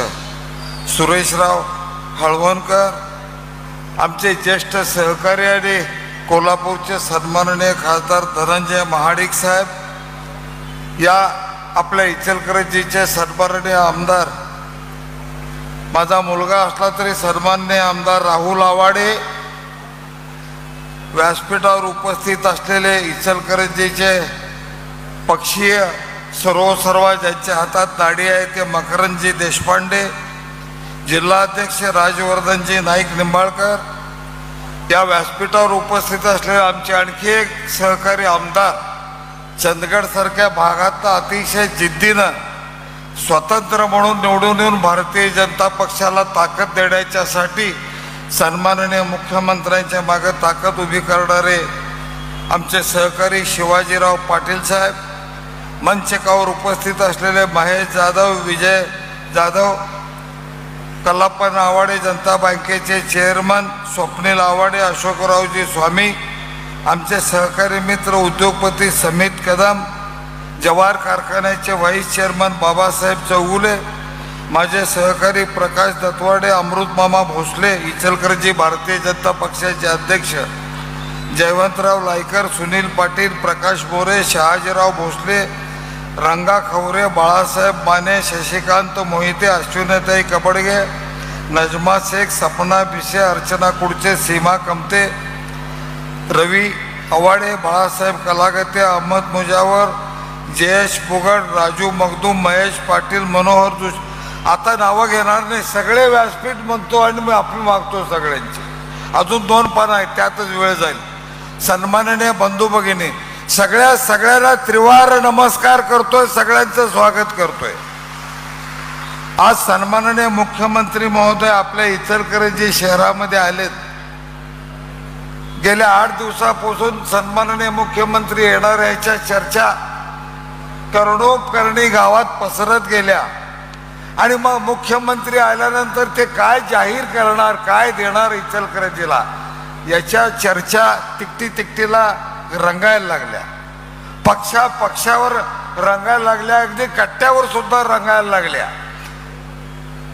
सुरेशराव हळवणकर, आमचे ज्येष्ठ सहकारी आणि कोल्हापूरचे सन्माननीय खासदार धनंजय महाडिक साहेब, या आपल्या इचलकरंजीचे सन्माननीय आमदार, माझा मुलगा असला तरी सन्माननीय आमदार राहुल आवाडे, व्यासपीठावर उपस्थित असलेले इचलकरंजीचे पक्षीय सर्व ज्यांच्या हातात नाडी आहे ते मकरंदजी देशपांडे, जिल्हाध्यक्ष राजवर्धनजी नाईक निंबाळकर, या व्यासपीठावर उपस्थित असलेले आमचे आणखी एक सहकारी आमदार, चंदगड सारख्या भागात अतिशय जिद्दीनं स्वतंत्र म्हणून निवडून येऊन भारतीय जनता पक्षाला ताकद देण्याच्यासाठी सन्माननीय मुख्यमंत्र्यांच्या मागे ताकद उभी करणारे आमचे सहकारी शिवाजीराव पाटील साहेब, मंचकावर उपस्थित असलेले महेश जाधव, विजय जाधव, कल्लाप्पण्णा आवाडे, जनता बँकेचे चेअरमन स्वप्नील आवाडे, अशोकरावजी स्वामी, आमचे सहकारी मित्र उद्योगपती समित कदम, जवाहर कारखान्याचे व्हाईस चेअरमन बाबासाहेब चौगुले, माझे सहकारी प्रकाश दत्वाडे, अमृतमामा भोसले, इचलकरंजी भारतीय जनता पक्षाचे अध्यक्ष जयवंतराव लायकर, सुनील पाटील, प्रकाश मोरे, शहाजीराव भोसले, रंगा खवरे, बाळासाहेब माने, शशिकांत मोहिते, अश्विनीताई कबडगे, नजमा शेख, सपना भिसे, अर्चना कुडचे, सीमा कमते, रवी आवाडे, बाळासाहेब कलागते, अहमद मुजावर, जयेश बुगड, राजू मगदूम, महेश पाटील, मनोहर दुस, आता नावं घेणार नाही, सगळे व्यासपीठ म्हणतो आणि मी आपण मागतो सगळ्यांची. अजून 2 पानं आहेत, त्यातच वेळ जाईल. सन्माननीय बंधू भगिनी, सगळ्यांना त्रिवार नमस्कार करतोय, सगळ्यांचं स्वागत करतोय. आज सन्माननीय मुख्यमंत्री महोदय आपल्या इचलकरंजी शहरामध्ये आलेत. गेल्या 8 दिवसापासून सन्माननीय मुख्यमंत्री येणार याच्या चर्चा करोडोकरणी गावात पसरत गेल्या आणि मग मुख्यमंत्री आल्यानंतर ते काय जाहीर करणार, काय देणार इचलकरंजीला, याच्या चर्चा तिकटीला रंगायला लागल्या. पक्षावर रंगायला लागल्या, अगदी कट्ट्यावर सुद्धा रंगायला लागल्या,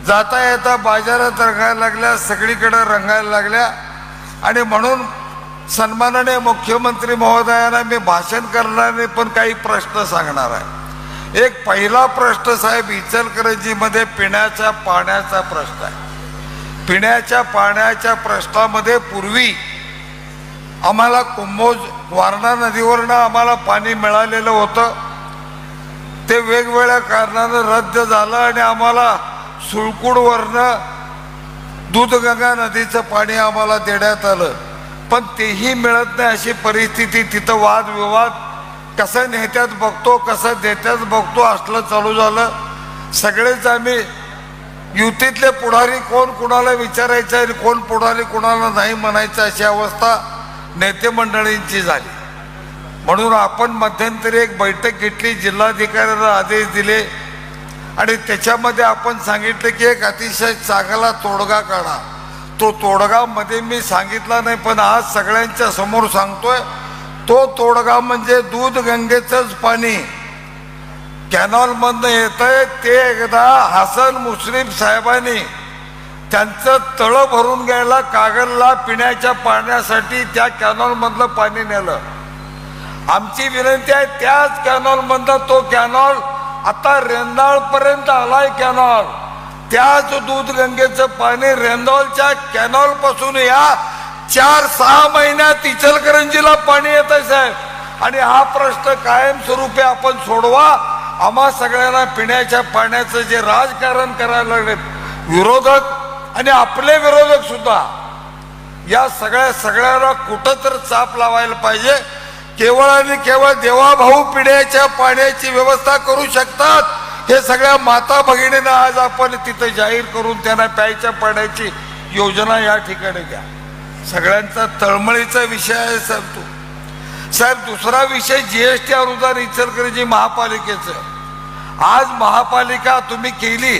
जाता येता बाजारात रंगायला लागल्या, सगळीकडे रंगायला लागल्या. आणि म्हणून सन्माननीय मुख्यमंत्री महोदयांना मी भाषण करणार नाही, पण काही प्रश्न सांगणार आहे. एक पहिला प्रश्न साहेब, इचलकरंजीमध्ये पिण्याच्या पाण्याचा प्रश्न आहे. पिण्याच्या पाण्याच्या प्रश्नामध्ये पूर्वी आम्हाला कुंभोज वारणा नदीवरनं आम्हाला पाणी मिळालेलं होतं, ते वेगवेगळ्या कारणानं रद्द झालं आणि आम्हाला सुळकुडवरनं दूधगंगा नदीचं पाणी आम्हाला देण्यात आलं, पण तेही मिळत नाही अशी परिस्थिती. तिथं वादविवाद कसं नेत्यात बघतो, कसं देत्यात बघतो असलं चालू झालं. सगळेच आम्ही युतीतले पुढारी कोण कुणाला विचारायचं आणि कोण पुढारी कुणाला नाही म्हणायचं अशी अवस्था नेते मंडळींची झाली. म्हणून आपण मध्यंतरी एक बैठक घेतली, जिल्हाधिकाऱ्यांना आदेश दिले आणि त्याच्यामध्ये आपण सांगितलं की एक अतिशय चांगला तोडगा काढा. तो तोडगा मध्ये मी सांगितला नाही, पण आज सगळ्यांच्या समोर सांगतोय. तो तोडगा म्हणजे दूधगंगेचंच पाणी कॅनॉल मधनं येतंय, ते एकदा हसन मुश्रीफ साहेबांनी त्यांचं तळं भरून घ्यायला कागलला पिण्याच्या पाण्यासाठी त्या कॅनॉल मधलं पाणी नेलं. आमची विनंती आहे, त्याच कॅनॉल मधनं तो कॅनॉल आता रेंदाळ पर्यंत आलाय कॅनॉल, त्याच दूधगंगेचं पाणी रेंदॉलच्या कॅनॉल पासून या 4-6 महिन्यात इचलकरंजीला पाणी येत आहे साहेब. आणि हा प्रश्न कायमस्वरूपी आपण सोडवा. आम्हा सगळ्यांना पिण्याच्या पाण्याचं जे राजकारण करायला लागले विरोधक आणि आपले विरोधक सुद्धा, या सगळ्याला कुठं तर चाप लावायला पाहिजे. केवळ आणि केवळ देवाभाऊ पिण्याच्या पाण्याची व्यवस्था करू शकतात. हे सगळ्या माता भगिनींना आज आपण तिथं जाहीर करून त्यांना प्यायच्या पाण्याची योजना या ठिकाणी द्या. सगळ्यांचा तळमळीचा विषय आहे साहेब. दुसरा विषय जीएसटी अनुदान इचलकरंजी महापालिकेचं. आज महापालिका तुम्ही केली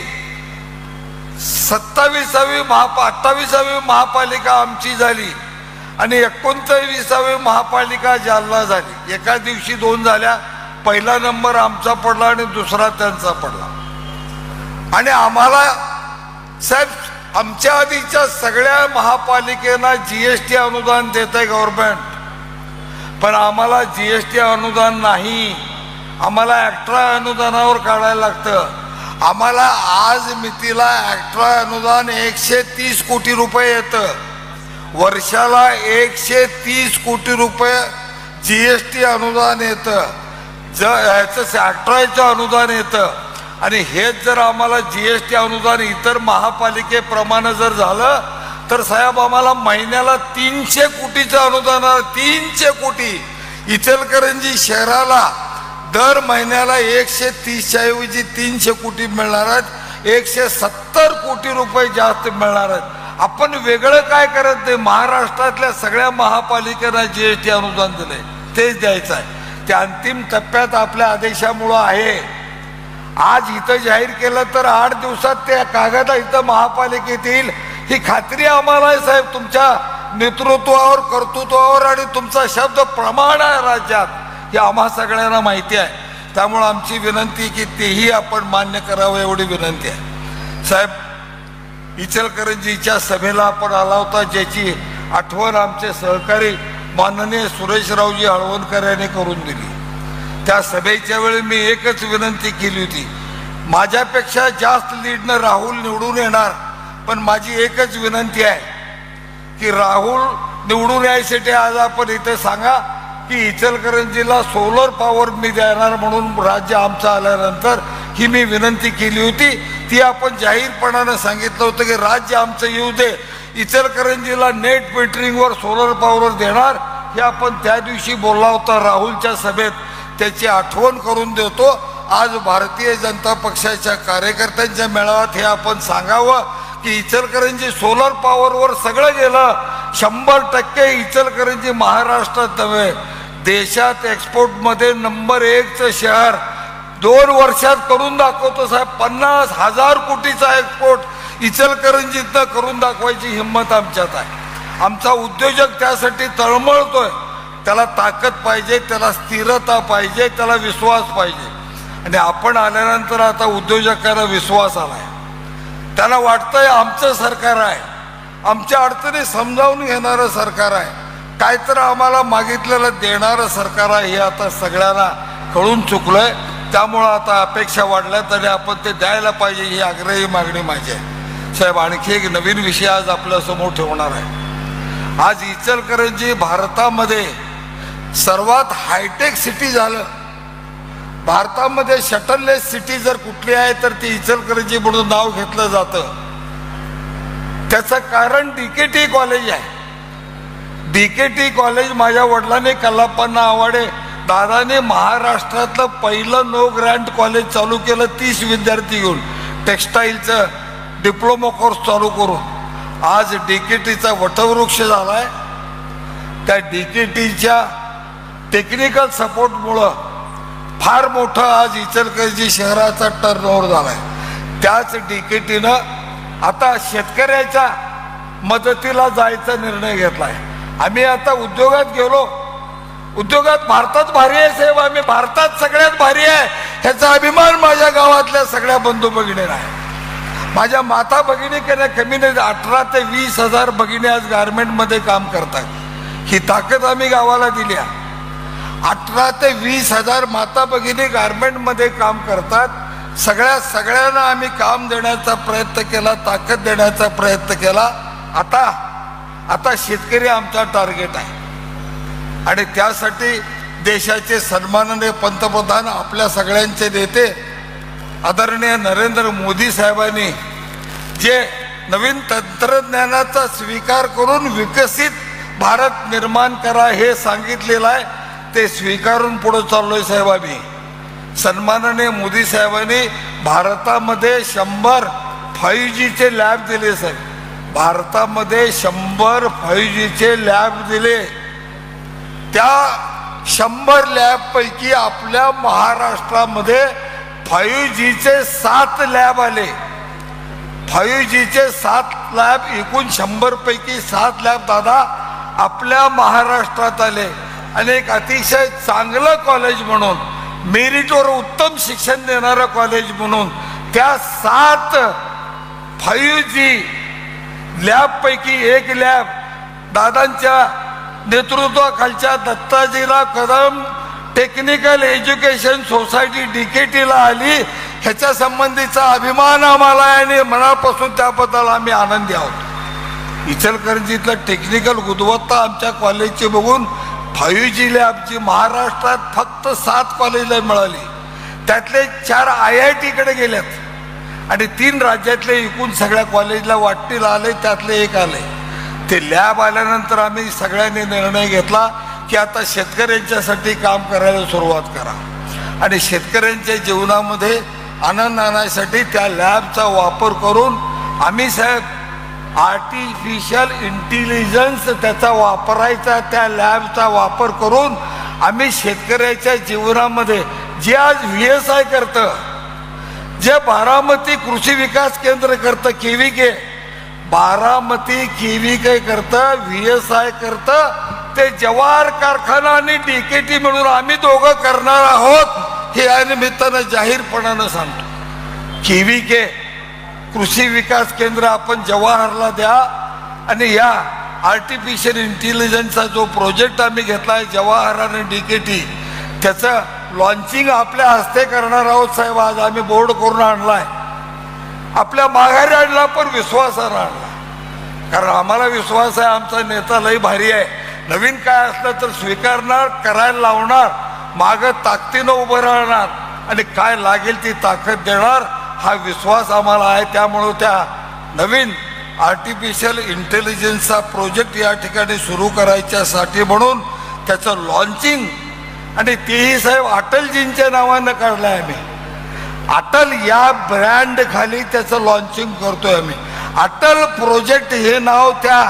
28वी महापालिका आमची झाली आणि 29वी महापालिका जालना झाली. एका दिवशी 2 झाल्या. पहिला नंबर आमचा पडला आणि दुसरा त्यांचा पडला. आणि आम्हाला साहेब आमच्या आधीच्या सगळ्या महापालिकेला जीएसटी अनुदान देत आहे गव्हर्नमेंट, पण आम्हाला जीएसटी अनुदान नाही. आम्हाला ॲक्ट्रा अनुदानावर काढायला लागतं. आम्हाला आज मितीला ॲक्ट्रा अनुदान 130 कोटी रुपये येतं. वर्षाला 130 कोटी रुपये जीएसटी अनुदान येतं. ह्याचं ॲक्ट्राचं अनुदान येतं. आणि हेच जर आम्हाला जीएसटी अनुदान इतर महापालिकेप्रमाणे जर झालं तर साहेब आम्हाला महिन्याला 300 कोटीचं अनुदान, 300 कोटी. इचलकरंजी शहराला दर महिन्याला 130च्या ऐवजी 300 कोटी मिळणार आहेत. 170 कोटी रुपये जास्त मिळणार आहेत. आपण वेगळं काय करत नाही. महाराष्ट्रातल्या सगळ्या महापालिकांना जीएसटी अनुदान दिलंय, तेच द्यायचं आहे. ते अंतिम टप्प्यात आपल्या आदेशामुळं आहे. आज इथं जाहीर केलं तर 8 दिवसात त्या कागदा इथं महापालिकेत येईल ही खात्री आम्हाला आहे साहेब. तुमच्या नेतृत्वावर, कर्तृत्वावर आणि तुमचा शब्द प्रमाण आहे राज्यात, हे आम्हा सगळ्यांना माहिती आहे. त्यामुळे आमची विनंती की तेही आपण मान्य करावं एवढी विनंती आहे साहेब. इचलकरंजीच्या सभेला आपण आला होता, ज्याची आठवण आमचे सहकारी माननीय सुरेशरावजी हळवणकर यांनी करून दिली. त्या सभेच्या वेळी मी एकच विनंती केली होती, माझ्यापेक्षा जास्त लीडनं राहुल निवडून येणार, पण माझी एकच विनंती आहे की राहुल निवडून यायसाठी आज आपण इथे सांगा की इचलकरंजीला सोलर पॉवर मी देणार म्हणून राज्य आमचं आल्यानंतर ही मी विनंती केली होती. ती आपण जाहीरपणानं सांगितलं होतं की राज्य आमचं येऊ दे, इचलकरंजीला नेट मीटरिंगवर सोलर पॉवर देणार, हे आपण त्या दिवशी बोलला होता राहुलच्या सभेत. त्याची आठवण करून देतो. आज भारतीय जनता पक्षाच्या कार्यकर्त्यांच्या मेळाव्यात हे आपण सांगावं की इचलकरंजी सोलर पॉवरवर सगळं गेलं. 100% इचलकरंजी महाराष्ट्रात नव्हे देशात एक्सपोर्टमध्ये नंबर 1चं शहर 2 वर्षात करून दाखवतो साहेब. 50,000 कोटीचा एक्सपोर्ट इचलकरंजीतनं करून दाखवायची हिंमत आमच्यात आहे. आमचा उद्योजक त्यासाठी तळमळतोय. त्याला ताकद पाहिजे, त्याला स्थिरता पाहिजे, त्याला विश्वास पाहिजे. आणि आपण आल्यानंतर आता उद्योजकांना विश्वास आलाय. त्याला वाटतंय आमचं सरकार आहे, आमच्या अडचणी समजावून घेणारं सरकार आहे, काय तर आम्हाला मागितलेलं देणारं सरकार आहे, हे आता सगळ्यांना कळून चुकलंय. त्यामुळं आता अपेक्षा वाढल्यात आणि आपण ते द्यायला पाहिजे ही आग्रही मागणी माझी आहे साहेब. आणखी एक नवीन विषय आज आपल्या समोर ठेवणार आहे. आज इचलकरंजी भारतामध्ये सर्वात हायटेक सिटी झालं. भारतामध्ये शटललेस सिटी जर कुठली आहे तर ती इचलकरंजी म्हणून नाव घेतलं जातं. त्याचं कारण डीकेटी कॉलेज आहे. डीकेटी कॉलेज माझ्या वडिलांनी कल्लाप्पा आवाडे दादाने महाराष्ट्रातलं पहिलं नो ग्रँट कॉलेज चालू केलं. 30 विद्यार्थी घेऊन टेक्स्टाईलचं डिप्लोमा कोर्स चालू करून आज डीकेटीचा वटवृक्ष झालाय. त्या डीकेटीच्या टेक्निकल सपोर्टमुळं फार मोठं आज इचलकरंजी शहराचा टर्नओव्हर झालाय. त्याच डीकेटीनं आता शेतकऱ्याच्या मदतीला जायचा निर्णय घेतलाय. आम्ही आता उद्योगात गेलो. उद्योगात भारतात भारी आहे साहेब. आम्ही भारतात सगळ्यात भारी आहे ह्याचा अभिमान माझ्या गावातल्या सगळ्या बंधू भगिनींना आहे. माझ्या माता भगिनी कमी नाही 18 ते 20 हजार भगिनी आज गारमेंटमध्ये काम करतात. ही ताकद आम्ही गावाला दिली आहे. 18 ते 20 हजार माता भगिनी गारमेंटमध्ये काम करतात. सगळ्यांना आम्ही काम देण्याचा प्रयत्न केला, ताकद देण्याचा प्रयत्न केला. आता शेतकरी आमचा टार्गेट आहे आणि त्यासाठी देशाचे सन्माननीय पंतप्रधान आपल्या सगळ्यांचे नेते आदरणीय नरेंद्र मोदी साहेबांनी जे नवीन तंत्रज्ञानाचा स्वीकार करून विकसित भारत निर्माण करा हे सांगितलेलं आहे, ते स्वीकारून पुढे चाललोय साहेब. आम्ही सन्माननीय मोदी साहेबांनी भारतामध्ये 100 5Gचे लॅब दिले साहेब. भारतामध्ये 100 5Gचे लॅब दिले. त्या 100 लॅब पैकी आपल्या महाराष्ट्रामध्ये 5Gचे 7 लॅब आले. 5Gचे 7 लॅब, एकूण 100 पैकी 7 लॅब दादा आपल्या महाराष्ट्रात आले. आणि एक अतिशय चांगलं कॉलेज म्हणून, मेरिटवर उत्तम शिक्षण देणारं कॉलेज म्हणून त्या 7 5G लॅब पैकी एक लॅब दादांच्या नेतृत्वाखालच्या Dattajirao Kadam technical education society DKTला आली. ह्याच्या संबंधीचा अभिमान आम्हाला आहे आणि मनापासून त्याबद्दल आम्ही आनंदी आहोत. इचलकरंजीतलं टेक्निकल गुणवत्ता आमच्या कॉलेजची बघून 5G लॅबची महाराष्ट्रात फक्त 7 कॉलेजला मिळाली. त्यातले 4 IIT कडे गेल्यात आणि 3 राज्यातले एकूण सगळ्या कॉलेजला वाटतील आले, त्यातले एक आले. ते लॅब आल्यानंतर आम्ही सगळ्यांनी निर्णय घेतला की आता शेतकऱ्यांच्यासाठी काम करायला सुरुवात करा आणि शेतकऱ्यांच्या जीवनामध्ये आनंद आणण्यासाठी त्या लॅबचा वापर करून आम्ही साहेब आर्टिफिशियल इंटेलिजन्स त्याचा वापरायचा, त्या लॅबचा वापर करून आम्ही शेतकऱ्याच्या जीवनामध्ये जे आज VSI करतं, जे बारामती कृषी विकास केंद्र करतं, KVK बारामती KVK करतं, VSI करतं, ते जवाहर कारखाना आणि DKT मिळून आम्ही दोघं करणार आहोत हे या निमित्तानं जाहीरपणानं सांगतो. KVK कृषी विकास केंद्र आपण जवाहरला द्या आणि या आर्टिफिशियल इंटेलिजन्सचा जो प्रोजेक्ट आम्ही घेतला आहे जवाहर आणि DKT, त्याचं लॉन्चिंग आपल्या हस्ते करणार आहोत साहेब. आज आम्ही बोर्ड करून आणलाय, आपल्या माघारी आणला पण विश्वासानं आणला, कारण आम्हाला विश्वास आहे आमचा नेता लई भारी आहे. नवीन काय असलं तर स्वीकारणार, करायला लावणार, मागं ताकदीनं उभं राहणार आणि काय लागेल ती ताकद देणार हा विश्वास आम्हाला आहे. त्यामुळं त्या नवीन आर्टिफिशियल इंटेलिजन्सचा प्रोजेक्ट या ठिकाणी सुरू करायच्यासाठी म्हणून त्याचं लॉन्चिंग, आणि तेही साहेब अटलजींच्या नावानं काढलं आहे. आम्ही अटल या ब्रँड खाली त्याचं लॉन्चिंग करतोय. आम्ही अटल प्रोजेक्ट हे नाव त्या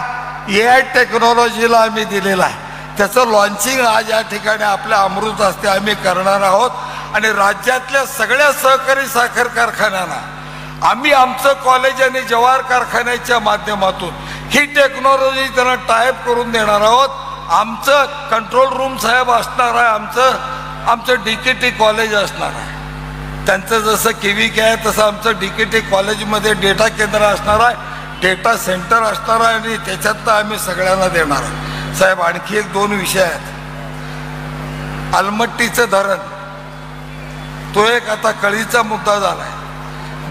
AI टेक्नॉलॉजीला आम्ही दिलेलं आहे. त्याचं लॉन्चिंग आज या ठिकाणी आपल्या अमृत हस्ते आम्ही करणार आहोत आणि राज्यातल्या सगळ्या सहकारी साखर कारखान्यांना आम्ही आमचं कॉलेज आणि जवाहर कारखान्याच्या माध्यमातून ही टेक्नॉलॉजी त्यांना टायप करून देणार आहोत. आमचं कंट्रोल रूम साहेब असणार आहे, आमचं DKT कॉलेज असणार आहे. त्यांचं जसं KVK आहे तसं आमचं DKT कॉलेजमध्ये डेटा केंद्र असणार आहे, डेटा सेंटर असणार आहे आणि त्याच्यात आम्ही सगळ्यांना देणार आहे. साहेब आणखी 1-2 विषय आहेत. अलमट्टीचं धरण तो एक आता कळीचा मुद्दा झालाय.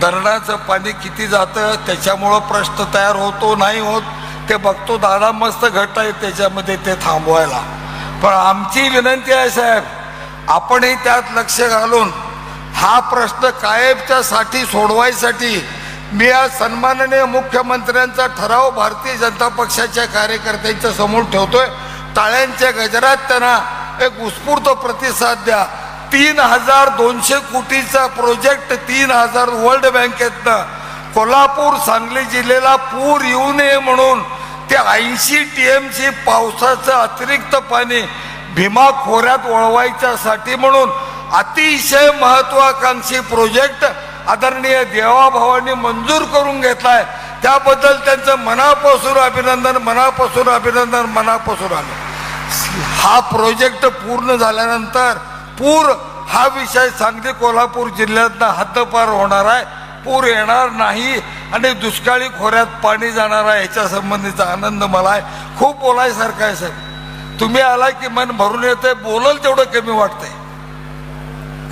धरणाचं पाणी किती जातं त्याच्यामुळं प्रश्न तयार होतो नाही होत ते बघतो. दादा मस्त घट आहे त्याच्यामध्ये ते थांबवायला. पण आमची विनंती आहे साहेब, आपणही त्यात लक्ष घालून हा प्रश्न कायमच्या साठी सोडवायसाठी मी आज सन्माननीय मुख्यमंत्र्यांचा ठराव भारतीय जनता पक्षाच्या कार्यकर्त्यांच्या समोर ठेवतोय. टाळ्यांच्या गजरात त्यांना एक उत्स्फूर्त प्रतिसाद द्या. 3200 कोटीचा प्रोजेक्ट, 3000 वर्ल्ड बँकेतनं कोल्हापूर सांगली जिल्ह्याला पूर येऊ नये म्हणून ते 80 TMC पावसाचं अतिरिक्त पाणी भीमा खोऱ्यात वळवायच्यासाठी म्हणून अतिशय महत्वाकांक्षी प्रोजेक्ट आदरणीय देवाभावांनी मंजूर करून घेतलाय. त्याबद्दल त्यांचं मनापासून अभिनंदन, मनापासून अभिनंदन, मनापासून आलं. हा प्रोजेक्ट पूर्ण झाल्यानंतर पूर हा विषय सांगली कोल्हापूर जिल्ह्यातनं हद्दपार होणार आहे. पूर येणार नाही आणि दुष्काळी खोऱ्यात पाणी जाणार आहे. ह्याच्या संबंधीचा आनंद मला आहे. खूप बोलायसारखं आहे साहेब. तुम्ही आला की मन भरून येतंय, बोलल तेवढं कमी वाटतंय.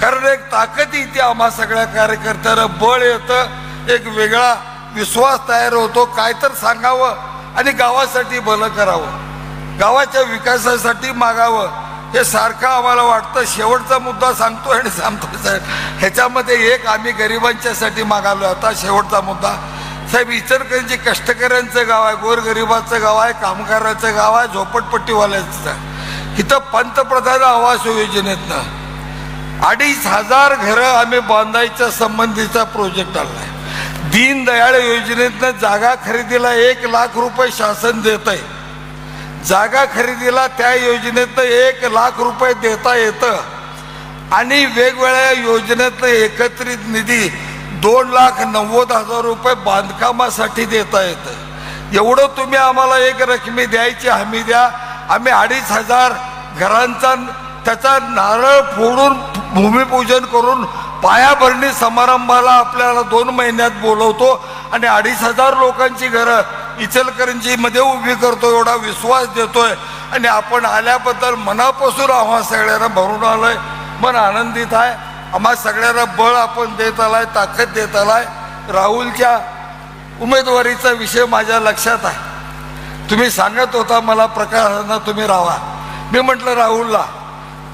कारण एक ताकद येते आम्हा सगळ्या कार्यकर्त्यांना, बळ येतं, एक वेगळा विश्वास तयार होतो, काय तर सांगावं आणि गावासाठी भलं करावं, गावाच्या विकासासाठी मागावं, हे सारखं आम्हाला वाटतं. शेवटचा मुद्दा सांगतो आणि सांगतो साहेब, ह्याच्यामध्ये एक आम्ही गरिबांच्यासाठी मागालो. आता शेवटचा मुद्दा साहेब, इचलकरंजी कष्टकऱ्यांचं गाव आहे, गोरगरिबाचं गाव आहे, कामगाराचं गाव आहे, झोपडपट्टीवाल्याचं आहे. इथं पंतप्रधान आवास योजनेतनं 2,500 घरं आम्ही बांधायच्या संबंधीचा प्रोजेक्ट आलाय. दीनदयाळ योजनेतनं जागा खरेदीला 1 लाख रुपये शासन देत आहे. जागा खरेदीला त्या योजनेतनं 1 लाख रुपये देता येतं आणि वेगवेगळ्या योजनेतनं एकत्रित निधी 2,90,000 रुपये बांधकामासाठी देता येतं. एवढं तुम्ही आम्हाला एक रकमी द्यायची हमी द्या. आम्ही 2,500 घरांचा त्याचा नारळ फोडून भूमिपूजन करून पायाभरणी समारंभाला आपल्याला 2 महिन्यात बोलवतो आणि 2,500 लोकांची घरं इचलकरंजीमध्ये उभी करतो, एवढा विश्वास देतोय. आणि आपण आल्याबद्दल मनापासून आम्हा सगळ्यांना भरून आलोय, मन आनंदित आहे. आम्हा सगळ्यांना बळ आपण देत आलाय, ताकद देत आलाय. राहुलच्या उमेदवारीचा विषय माझ्या लक्षात आहे. तुम्ही सांगत होता मला प्रकाशांना तुम्ही राहा, मी म्हटलं राहुलला,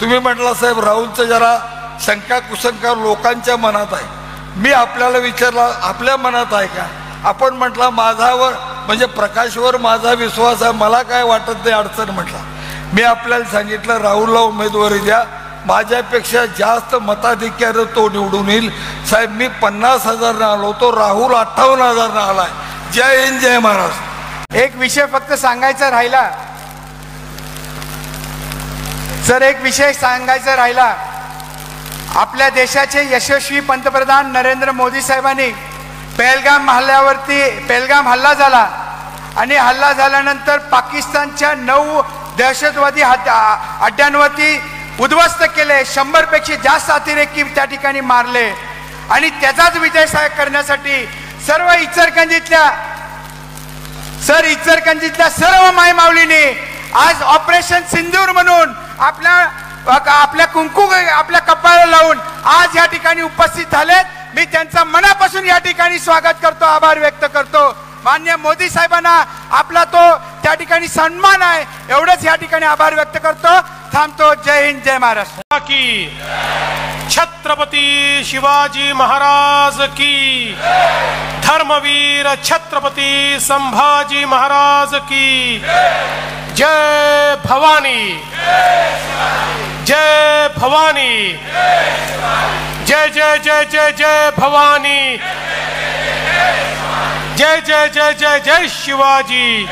तुम्ही म्हटलं साहेब राहुलचं जरा शंका कुशंका लोकांच्या मनात आहे. मी आपल्याला विचारलं आपल्या मनात आहे का? आपण म्हटलं माझावर म्हणजे प्रकाशवर माझा विश्वास आहे, मला काय वाटत नाही अडचण. म्हटलं मी आपल्याला सांगितलं राहुलला उमेदवारी द्या, माझ्यापेक्षा जास्त मताधिक्यानं तो निवडून येईल. साहेब मी 50,000 आलो, तो राहुल 58,000 आलाय. जय हिंद, जय महाराष्ट्र. एक विषय फक्त सांगायचा राहिला सर, एक विषय सांगायचा राहिला. आपल्या देशाचे यशस्वी पंतप्रधान नरेंद्र मोदी साहेबांनी पहलगाम हल्ला झाला आणि हल्ला झाल्यानंतर पाकिस्तानच्या 9 दहशतवादी अड्ड्यांवरती उद्ध्वस्त केले. 100 पेक्षा जास्त अतिरेकी त्या ठिकाणी मारले आणि त्याचाच विजय करण्यासाठी सर्व इचलकरंजीतल्या सर्व मायमाऊलीने आज ऑपरेशन सिंदूर म्हणून आपल्या कुंकू आपल्या कपाळाला लावून आज या ठिकाणी उपस्थित झालेत. मी त्यांचा मनापासून या ठिकाणी स्वागत करतो, आभार व्यक्त करतो. माननीय मोदी साहेबांना आपला तो त्या ठिकाणी सन्मान आहे, एवढंच या ठिकाणी आभार व्यक्त करतो. थांबतो. जय हिंद, जय महाराष्ट्र की. छत्रपती शिवाजी महाराज की. धर्मवीर छत्रपती संभाजी महाराज की. जय भवानी, जय भवानी, जय जय जय जय जय भवानी, जय जय जय जय जय शिवाजी.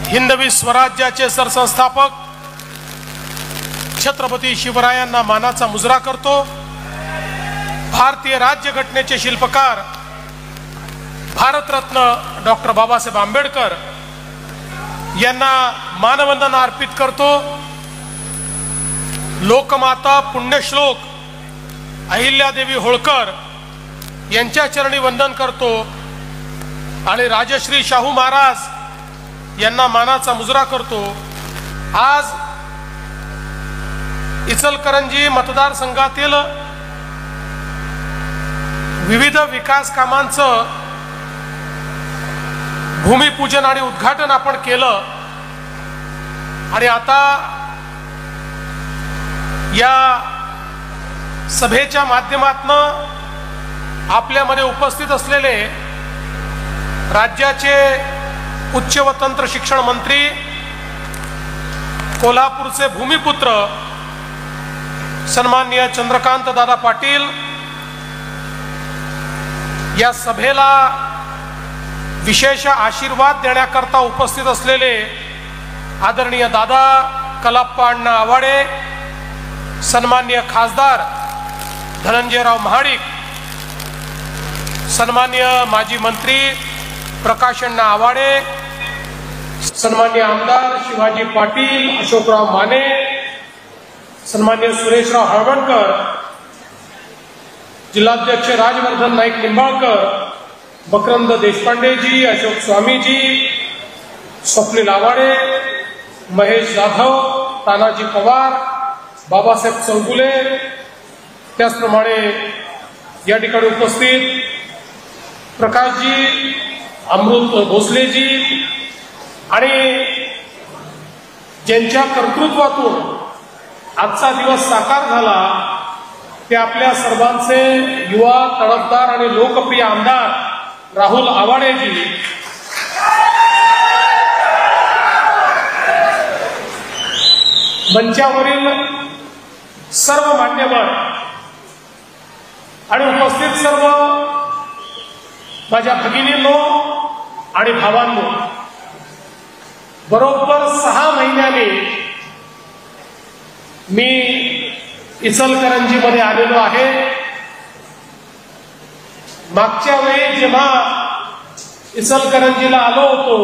हिंदवी स्वराज्याचे सरसंस्थापक छत्रपती शिवरायांना मानाचा मुजरा करतो. भारतीय राज्यघटनेचे शिल्पकार भारतरत्न डॉक्टर बाबासाहेब आंबेडकर यांना मानवंदना अर्पित करतो. लोकमाता पुण्यश्लोक अहिल्यादेवी होळकर यांच्या चरणी वंदन करतो आणि राजश्री शाहू महाराज यांना मानाचा मुजरा करतो. आज इचलकरंजी मतदारसंघातील विविध विकास कामांचं भूमिपूजन आणि उद्घाटन आपण केलं आणि आता या सभेच्या माध्यमातून आपल्यामध्ये उपस्थित असलेले राज्याचे उच्च व तंत्र शिक्षण मंत्री, कोल्हापूरचे भूमिपुत्र सन्माननीय चंद्रकांत दादा पाटील, या सभेला विशेष आशीर्वाद देण्याकरता उपस्थित असलेले आदरणीय दादा कलाप्पा अण्णा आवाडे, सन्माननीय खासदार धनंजयराव महाडिक, सन्माननीय माजी मंत्री प्रकाश अण्णा आवाडे, सन्माननीय आमदार शिवाजी पाटील, अशोकराव माने, सन्माननीय सुरेशराव हळवणकर, जिल्हाध्यक्ष राजवर्धन नाईक निंबाळकर, मकरंद देशपांडेजी, अशोक स्वामीजी, स्वप्नील आवाडे, महेश जाधव, तानाजी पवार, बाबासाहेब चौगुले, त्याचप्रमाणे या ठिकाणी उपस्थित प्रकाशजी, अमृत भोसलेजी आणि ज्यांच्या कर्तृत्वातून आजचा दिवस साकार झाला ते आपल्या सर्वांचे युवा तडफदार आणि लोकप्रिय आमदार राहुल आवाडेजी, मंचावरील सर्व मान्यवर आणि उपस्थित सर्व माझ्या भगिनींनो आणि भावांनो, बरोबर 6 महिन्याने मी इचलकरंजीमध्ये आलेलो आहे. मागच्या वेळी जेव्हा इचलकरंजीला आलो होतो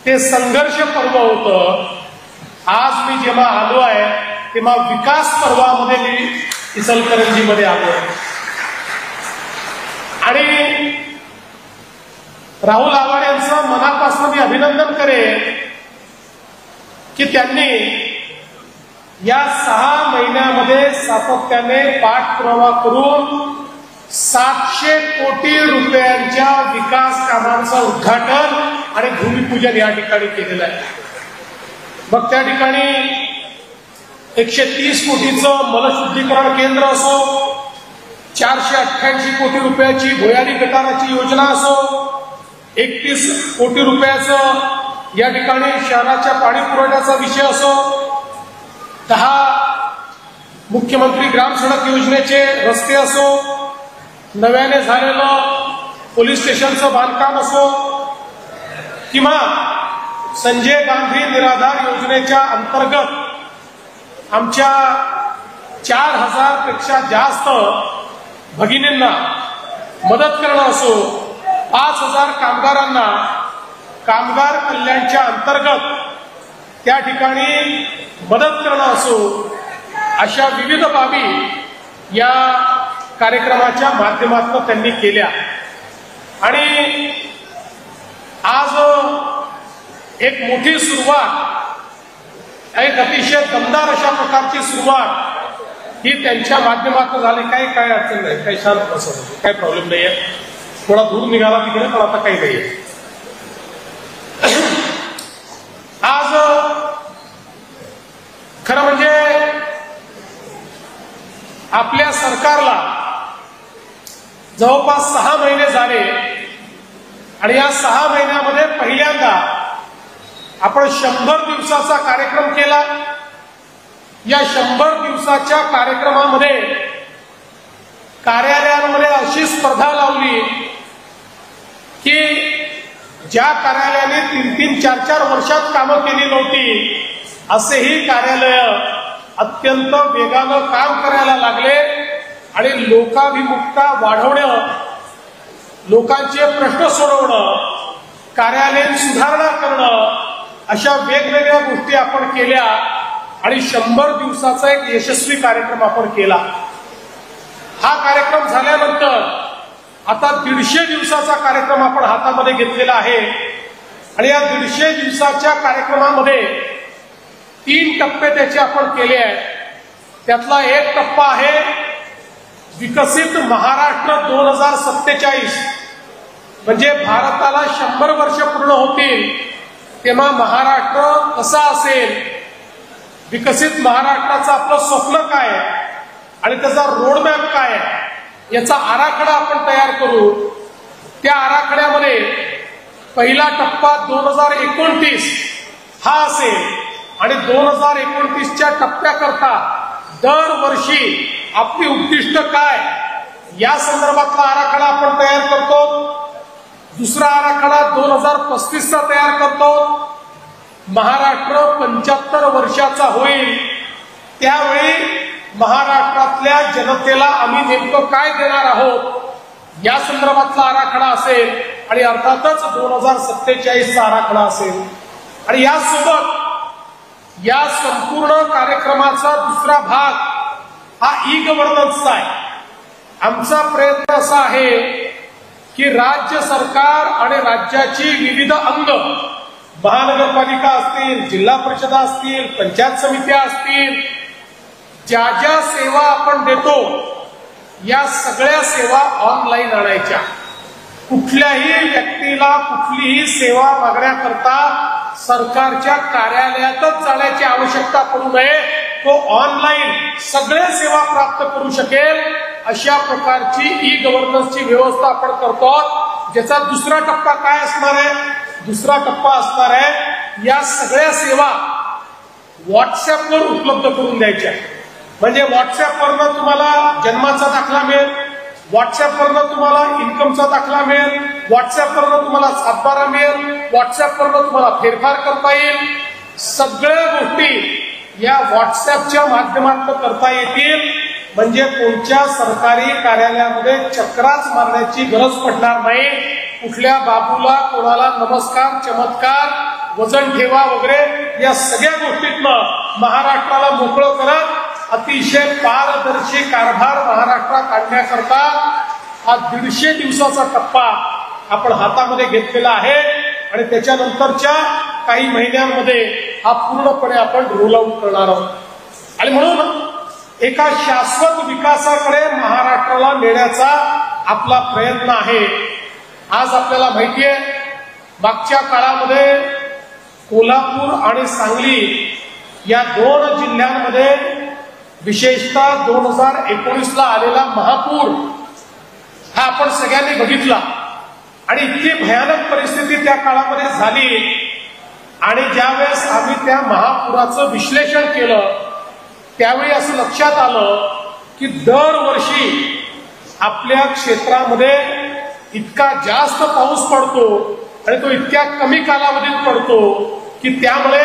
ते संघर्ष पर्व होतं. आज मी जेव्हा आलो आहे तेव्हा विकास पर्वामध्ये मी इचलकरंजीमध्ये आलो आणि राहुल आवाड यांचं मनापासून मी अभिनंदन करेन की त्यांनी या 6 महिन्यामध्ये सातत्याने पाठपुरावा करून 700 कोटी रुपयांच्या विकास कामांचं उद्घाटन आणि भूमिपूजन या ठिकाणी केलेलं आहे. मग त्या ठिकाणी 130 कोटीचं मलशुद्धीकरण केंद्र असो, 488 कोटी रुपयाची भुयारी गटाराची योजना असो, 31 कोटी रुपयाचं या ठिकाणी शहराच्या पाणी पुरवठ्याचा विषय असो, 10 मुख्यमंत्री ग्राम सडक योजनेचे रस्ते असो, नव्याने झालेलं पोलीस स्टेशनचं बांधकाम असो किंवा संजय गांधी निराधार योजनेच्या अंतर्गत आमच्या 4000 पेक्षा जास्त भगिनींना मदत करणं असो, 5000 कामगारांना कामगार कल्याणच्या अंतर्गत त्या ठिकाणी मदत करणं असो, अशा विविध बाबी या कार्यक्रमाच्या माध्यमातून त्यांनी केल्या. आणि आज एक मोठी सुरुवात, एक अतिशय दमदार अशा प्रकारची सुरुवात ही त्यांच्या माध्यमातून झाली. काय अडचण नाही, काही शांत बसत, काही प्रॉब्लेम नाहीये. थोडा दूर निघाला तिकडे, पण आता काही नाहीये. आज खरं म्हणजे आपल्या सरकारला जवळपास 6 महिने झाले आणि या 6 महिन्यामध्ये पहिल्यांदा आपण 100 दिवसाचा कार्यक्रम केला. या 100 दिवसाच्या कार्यक्रमामध्ये कार्यालयांमध्ये अशी स्पर्धा लावली की ज्या कार्यालयाने 3-3, 4-4 वर्षात कामं केली नव्हती असेही कार्यालय अत्यंत वेगानं काम करायला लागले आणि लोकाभिमुखता वाढवणं, लोकांचे प्रश्न सोडवणं, कार्यालयीन सुधारणा करणं, अशा वेगवेगळ्या गोष्टी आपण केल्या आणि 100 दिवसाचा एक यशस्वी कार्यक्रम आपण केला. हा कार्यक्रम झाल्यानंतर आता 150 दिवसाचा कार्यक्रम आपण हातामध्ये घेतलेला आहे आणि या 150 दिवसाच्या कार्यक्रमामध्ये 3 टप्पे त्याचे आपण केले आहेत. त्यातला एक टप्पा आहे विकसित महाराष्ट्र 2047. म्हणजे भारताला 100 वर्ष पूर्ण होतील तेव्हा महाराष्ट्र कसा असेल, विकसित महाराष्ट्राचं आपलं स्वप्न काय आहे आणि त्याचा रोडमॅप काय आहे याचा आराखडा आपण तयार करू. त्या आराखड्यामध्ये पहिला टप्पा 2029 हा असेल आणि 2029च्या टप्प्याकरता दरवर्षी आपली उद्दिष्ट काय या संदर्भातला आराखडा आपण तयार करतो. दुसरा आराखडा 2035चा तयार करतो. महाराष्ट्र 75 वर्षाचा होईल त्यावेळी महाराष्ट्रातल्या जनतेला आम्ही नेमकं काय देणार आहोत या संदर्भातला आराखडा असेल आणि अर्थातच 2047चा आराखडा असेल. आणि यासोबत या संपूर्ण कार्यक्रमाचा दुसरा भाग हा ई-गव्हर्नन्सचा आहे. आमचा प्रयत्न असा आहे की राज्य सरकार आणि राज्याची विविध अंग, महानगरपालिका असतील, जिल्हा परिषदा असतील, पंचायत समित्या असतील, ज्या ज्या सेवा आपण देतो या सगळ्या सेवा ऑनलाईन आणायच्या. कुठल्याही व्यक्तीला कुठलीही सेवा मागण्याकरता सरकारच्या कार्यालयातच जाण्याची आवश्यकता पडू नये. तो ऑनलाईन सगळ्या सेवा प्राप्त करू शकेल अशा प्रकारची ई गव्हर्नन्सची व्यवस्था आपण करतो. ज्याचा दुसरा टप्पा काय असणार आहे? दुसरा टप्पा असणार आहे या सगळ्या सेवा व्हॉट्सअपवर उपलब्ध करून द्यायच्या. म्हणजे व्हॉट्सअपवरनं तुम्हाला जन्माचा दाखला मिळेल, व्हॉट्सअपवरनं तुम्हाला इन्कमचा दाखला मिळेल, व्हॉट्सअपवरनं तुम्हाला सातबारा मिळेल, व्हॉट्सअपवरनं तुम्हाला फेरफार करता येईल. सगळ्या गोष्टी या व्हॉट्सअपच्या माध्यमातून करता येतील. म्हणजे कोणत्या सरकारी कार्यालयामध्ये चक्राच मारण्याची गरज पडणार नाही. कुठल्या बाबूला कोणाला नमस्कार, चमत्कार, वजन ठेवा वगैरे या सगळ्या गोष्टीतनं महाराष्ट्राला मोकळं करत अतिशय पारदर्शी कारभार महाराष्ट्रात आणण्याकरता हा 150 दिवसाचा टप्पा आपण हातामध्ये घेतलेला आहे. आणि त्याच्यानंतरच्या काही महिन्यांमध्ये हा पूर्णपणे आपण रोल आउट करणार आहोत. आणि म्हणून एका शाश्वत विकासाकडे महाराष्ट्राला नेण्याचा आपला प्रयत्न आहे. आज आपल्याला माहिती आहे मागच्या काळामध्ये कोल्हापूर आणि सांगली या 2 जिल्ह्यांमध्ये विशेषतः 2019ला आलेला महापूर हा आपण सगळ्यांनी बघितला. आणि इतकी भयानक परिस्थिती त्या काळामध्ये झाली. आणि ज्यावेळेस आम्ही त्या महापुराचं विश्लेषण केलं त्यावेळी असं लक्षात आलं की दरवर्षी आपल्या क्षेत्रामध्ये इतका जास्त पाऊस पडतो आणि तो इतक्या कमी कालावधीत पडतो की त्यामुळे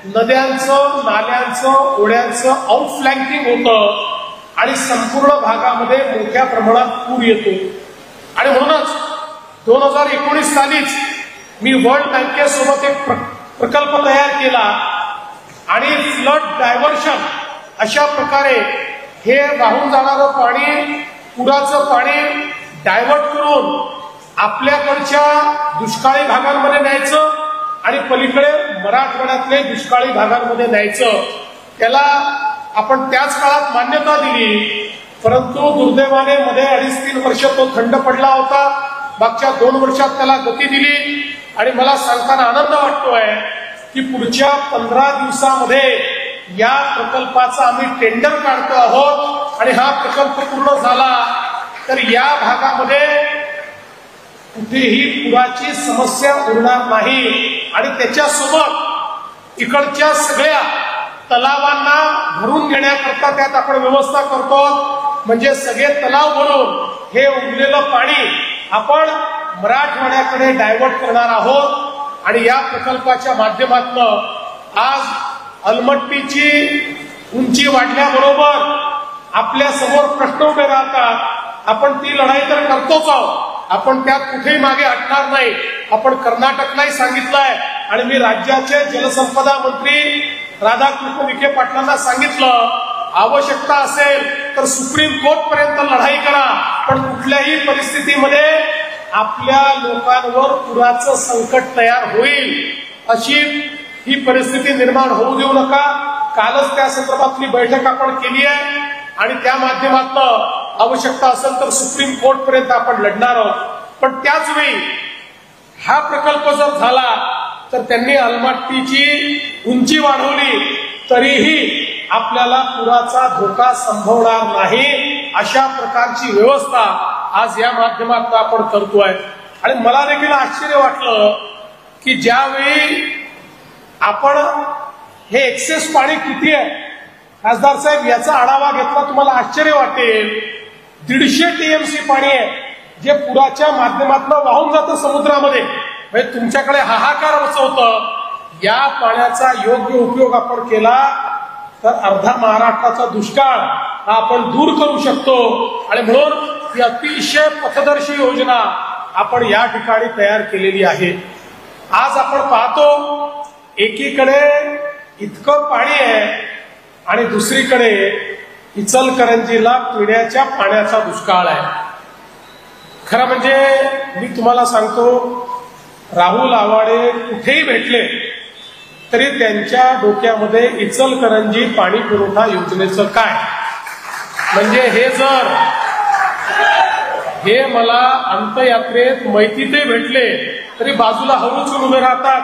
नद्यांचं, नाल्यांचं, ओढ्यांचं आउटफ्लँकिंग होतं आणि संपूर्ण भागामध्ये मोठ्या प्रमाणात पूर येतो. आणि म्हणूनच 2019 सालीच मी वर्ल्ड बँकेसोबत एक प्रकल्प तयार केला आणि फ्लड डायव्हर्शन अशा प्रकारे हे वाहून जाणारं पाणी, पुराचं पाणी डायव्हर्ट करून आपल्याकडच्या दुष्काळी भागांमध्ये न्यायचं आणि पलीकडे मराठवाड्यातले दुष्काळी भागांमध्ये न्यायचं. त्याला आपण त्याच काळात मान्यता दिली. परंतु दुर्दैवाने मध्ये 2.5-3 वर्ष तो खंड पडला होता. मागच्या 2 वर्षात त्याला गती दिली. आणि मला सांगताना आनंद वाटतोय की पुढच्या 15 दिवसामध्ये या प्रकल्पाचा आम्ही टेंडर काढतो आहोत. आणि हा प्रकल्प पूर्ण झाला तर या भागामध्ये कुठेही पुराची समस्या उरणार नाही. आणि त्याच्यासोबत इकडच्या सगळ्या तलावांना भरून घेण्याकरता त्यात आपण व्यवस्था करतो. म्हणजे सगळे तलाव भरून हे उरलेलं पाणी आपण मराठवाड्याकडे डायव्हर्ट करणार आहोत. आणि या प्रकल्पाच्या माध्यमातून आज अलमट्टीची उंची वाढल्याबरोबर आपल्या समोर प्रश्न उभे राहतात. आपण ती लढाई तर करतोच आहोत. आपण त्यात कुठेही मागे हटणार नाही. आपण कर्नाटकलाही सांगितलंय आणि मी राज्याचे जलसंपदा मंत्री राधाकृष्ण विखे पाटलांना सांगितलं आवश्यकता असेल तर सुप्रीम कोर्ट पर्यंत लढाई करा. पण कुठल्याही परिस्थितीमध्ये आपल्या लोकांवर पुराचं संकट तयार होईल अशी ही परिस्थिती निर्माण होऊ देऊ नका. कालच त्या संदर्भातली बैठक आपण केली आहे आणि त्या माध्यमातून आवश्यकता असेल तर सुप्रीम कोर्ट पर्यंत आपण लढणार आहोत. पण त्याच वेळी हा प्रकल्प जर झाला तर त्यांनी अलमट्टीची उंची वाढवली तरीही आपल्याला पुराचा धोका संभवणार नाही अशा प्रकारची व्यवस्था आज या माध्यमातून आपण करतोय. आणि मला देखील आश्चर्य वाटलं की ज्यावेळी आपण हे एक्सेस पाणी किती आहे खासदार साहेब याचा आढावा घेतला तुम्हाला आश्चर्य वाटेल. 150 TMC पाणी आहे जे पुराच्या माध्यमातून वाहून जातं समुद्रामध्ये. म्हणजे तुमच्याकडे हाहाकार मचवतं. या पाण्याचा योग्य उपयोग आपण केला तर अर्धा महाराष्ट्राचा दुष्काळ हा आपण दूर करू शकतो. आणि म्हणून ही अतिशय पथदर्शी योजना आपण या ठिकाणी तयार केलेली आहे. आज आपण पाहतो एकीकडे इतकं पाणी आहे आणि दुसरीकडे इचलकरंजीला पिण्याच्या पाण्याचा दुष्काळ आहे. खरं म्हणजे मी तुम्हाला सांगतो राहुल आवाडे कुठेही भेटले तरी त्यांच्या डोक्यामध्ये इचलकरंजी पाणी पुरवठा योजनेचं काय, म्हणजे हे मला अंत्ययात्रेत मैतीते भेटले तरी बाजूला हळूचून उभे राहतात.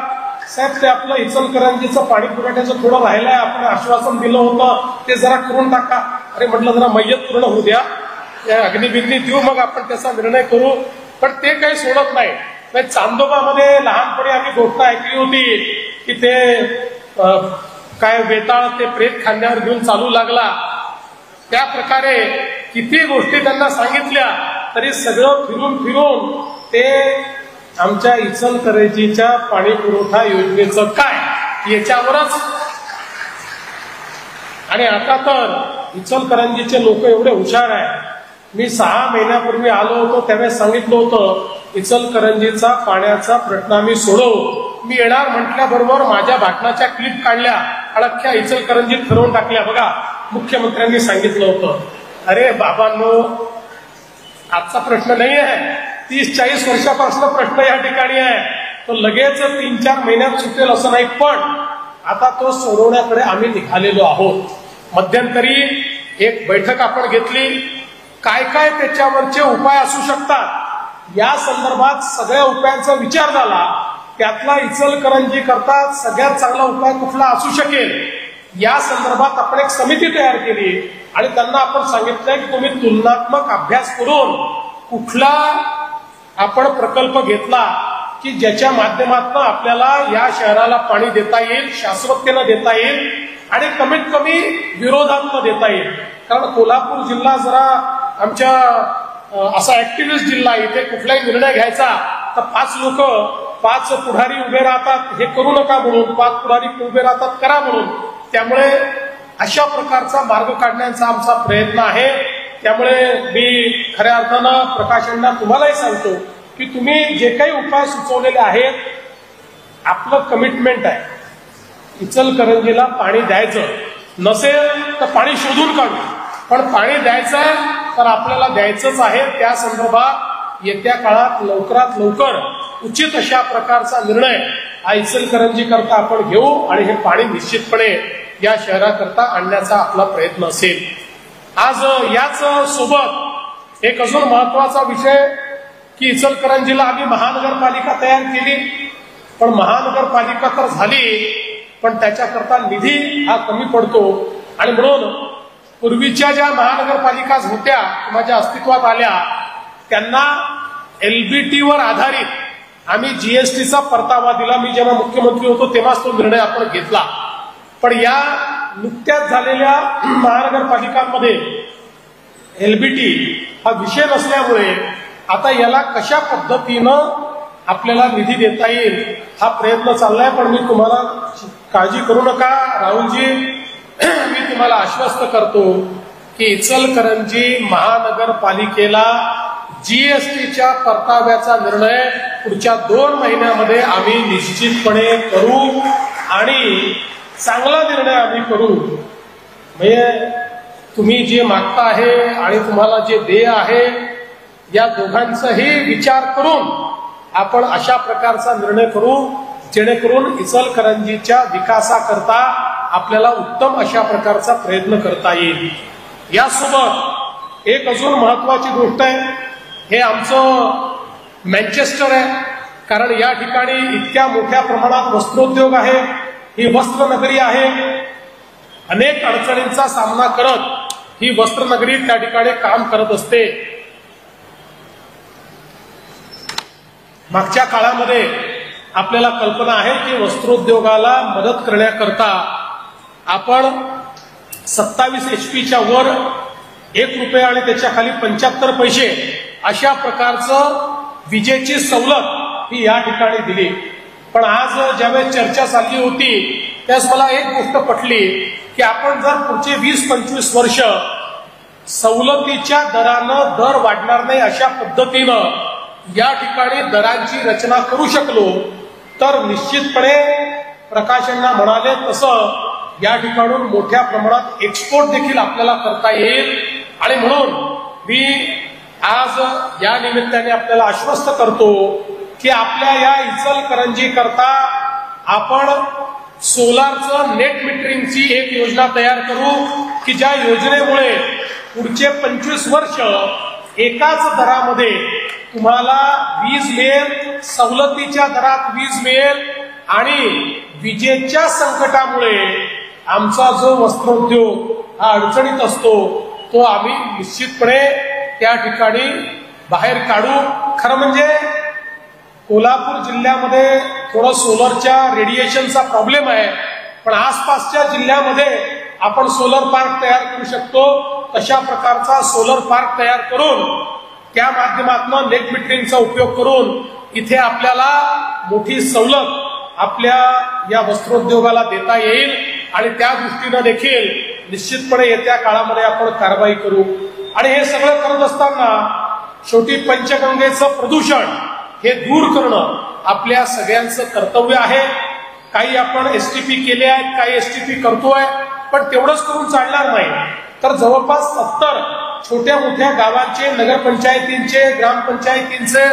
साहेब, ते आपलं इचलकरंजीचं पाणी पुरवठ्याचं थोडं राहिलंय, आपण आश्वासन दिलं होतं ते जरा करून टाका. अरे म्हटलं जरा मय्यत पूर्ण होऊ द्या, अग्निबिग्नी देऊ, मग आपण त्याचा निर्णय करू. पण ते काही सोडत नाही. चांदोबामध्ये लहानपणी आम्ही गोष्ट ऐकली होती की ते काय वेताळ ते प्रेत खांद्यावर घेऊन चालू लागला. त्या प्रकारे किती गोष्टी त्यांना सांगितल्या तरी सगळं फिरून फिरून ते आमच्या इचलकरंजीच्या पाणी पुरवठा योजनेचं काय याच्यावरच. आणि आता तर इचलकरंजीचे लोक एवढे हुशार आहे. मी 6 महिन्यापूर्वी आलो होतो त्यावेळेस सांगितलं होतं इचलकरंजीचा पाण्याचा प्रश्न आम्ही सोडवू. मी येणार म्हटल्याबरोबर माझ्या भाषणाच्या क्लिप काढल्या, अख्ख्या इचलकरंजीत फिरवून टाकल्या. बघा, मुख्यमंत्र्यांनी सांगितलं होतं. अरे बाबांनो, आजचा प्रश्न नाही आहे, 30-40 वर्षापासून प्रश्न या ठिकाणी आहे. तो लगेच 3-4 महिन्यात सुटेल असं नाही, पण आता तो सोडवण्याकडे आम्ही निघालेलो आहोत. मध्यंतरी एक बैठक आपण घेतली, काय काय त्याच्यावरचे उपाय असू शकतात या संदर्भात सगळ्या उपायांचा विचार झाला. त्यातला इचलकरंजी करता सगळ्यात चांगला उपाय कुठला असू शकेल या संदर्भात आपण एक समिती तयार केली आणि त्यांना आपण सांगितलंय की तुम्ही तुलनात्मक अभ्यास करून कुठला आपण प्रकल्प घेतला की ज्याच्या माध्यमातून आपल्याला या शहराला पाणी देता येईल, शाश्वततेनं देता येईल आणि कमीत कमी विरोधात देता येईल. कारण कोल्हापूर जिल्हा जरा आमच्या असा ऍक्टिव्हिस्ट जिल्हा, इथे कुठलाही निर्णय घ्यायचा तर 5 पुढारी उभे राहतात, हे करू नका म्हणून, 5 पुढारी उभे राहतात करा म्हणून. त्यामुळे अशा प्रकारचा मार्ग काढण्याचा आमचा प्रयत्न आहे. त्यामुळे मी खऱ्या अर्थानं प्रकाशांना तुम्हालाही सांगतो की तुम्ही जे काही उपाय सुचवलेले आहेत, आपलं कमिटमेंट आहे इचलकरंजीला पाणी द्यायचं. नसेल तर पाणी शोधून काढू, पण पाणी द्यायचं तर आपल्याला द्यायचंच आहे. त्या संदर्भात येत्या काळात लवकरात लवकर उचित अशा प्रकारचा निर्णय हा इचलकरंजी करता आपण घेऊ आणि हे पाणी निश्चितपणे या शहराकरता आणण्याचा आपला प्रयत्न असेल. आज याच सोबत एक अजून महत्वाचा विषय की इचलकरंजीला आम्ही महानगरपालिका तयार केली, पण महानगरपालिका तर झाली पण त्याच्याकरता निधी हा कमी पडतो. आणि म्हणून पूर्वीच्या ज्या महानगरपालिका होत्या किंवा ज्या अस्तित्वात आल्या त्यांना एलबीटीवर आधारित आम्ही जीएसटीचा परतावा दिला. मी जेव्हा मुख्यमंत्री होतो तेव्हाच तो निर्णय आपण घेतला. पण या नुकत्याच झालेल्या महानगरपालिकांमध्ये एलबीटी हा विषय नसल्यामुळे आता याला कशा पद्धतीनं आपल्याला निधी देता येईल हा प्रयत्न चाललाय. पण मी तुम्हाला काळजी करू नका राहुलजी, मी तुम्हाला आश्वस्त करतो की इचलकरंजी महानगरपालिकेला जीएसटीच्या परताव्याचा निर्णय पुढच्या 2 महिन्यामध्ये आम्ही निश्चितपणे करू आणि चांगला निर्णय आम्ही करू. म्हणजे तुम्ही जे मागता आहे आणि तुम्हाला जे देय आहे या दोघांचाही विचार करून आपण अशा प्रकारचा निर्णय करू जेणेकरून इचलकरंजीच्या विकासाकरता आपल्याला उत्तम अशा प्रकारचा प्रयत्न करता येईल. यासोबत एक अजून महत्वाची गोष्ट आहे, हे आमचं मँचेस्टर आहे. कारण या ठिकाणी इतक्या मोठ्या प्रमाणात वस्त्रोद्योग आहे, ही वस्त्रनगरी आहे. अनेक अडचणींचा सामना करत ही वस्त्रनगरी त्या ठिकाणी काम करत असते. मागच्या काळामध्ये आपल्याला कल्पना आहे की वस्त्रोद्योगाला मदत करण्याकरता आपण 27 HP वर 1 रुपया आणि त्याच्या खाली 75 पैसे अशा प्रकारचं विजेची सवलत ही या ठिकाणी दिली. पण आज ज्यावेळेस चर्चा चालली होती त्यावेळेस मला एक गोष्ट पटली की आपण जर पुढचे 20-25 वर्ष सवलतीच्या दरानं दर वाढणार नाही अशा पद्धतीनं या ठिकाणी दरांची रचना करू शकलो तर निश्चितपणे प्रकाशांना म्हणाले तसं या ठिकाणून मोठ्या प्रमाणात एक्सपोर्ट देखील आपल्याला करता येईल. आणि म्हणून मी आज या निमित्ताने आपल्याला आश्वस्त करतो की आपल्या या इचलकरंजी करता आपण सोलारचं नेट मिटरिंगची एक योजना तयार करू की ज्या योजनेमुळे पुढचे 25 वर्ष एकाच दरामध्ये तुम्हाला वीज मिळेल, सवलतीच्या दरात वीज मिळेल आणि विजेच्या संकटामुळे आमचा जो वस्त्रोद्योग हा अडचणीत असतो तो आम्ही निश्चितपणे त्या ठिकाणी बाहेर काढू. खरं म्हणजे कोल्हापूर जिल्ह्यामध्ये थोडं सोलरच्या रेडिएशनचा प्रॉब्लेम आहे, पण आसपासच्या जिल्ह्यामध्ये आपण सोलर पार्क तयार करू शकतो. तशा प्रकारचा सोलर पार्क तयार करून त्या माध्यमातून नेट मिटरिंगचा उपयोग करून इथे आपल्याला मोठी सवलत आपल्या या वस्त्रोद्योगाला देता येईल आणि त्या दृष्टीनं देखील निश्चितपणे येत्या काळामध्ये आपण कारवाई करू. आणि हे सगळं करत असताना शेवटी पंचगंगेचं प्रदूषण हे दूर करणं आपल्या सगळ्यांचं कर्तव्य आहे. काही आपण एसटीपी केले आहेत, काही एसटीपी करतोय, पण तेवढंच करून चालणार नाही. तर जवळपास 70 छोट्या मोठ्या गावांचे, नगरपंचायतींचे, ग्रामपंचायतींचे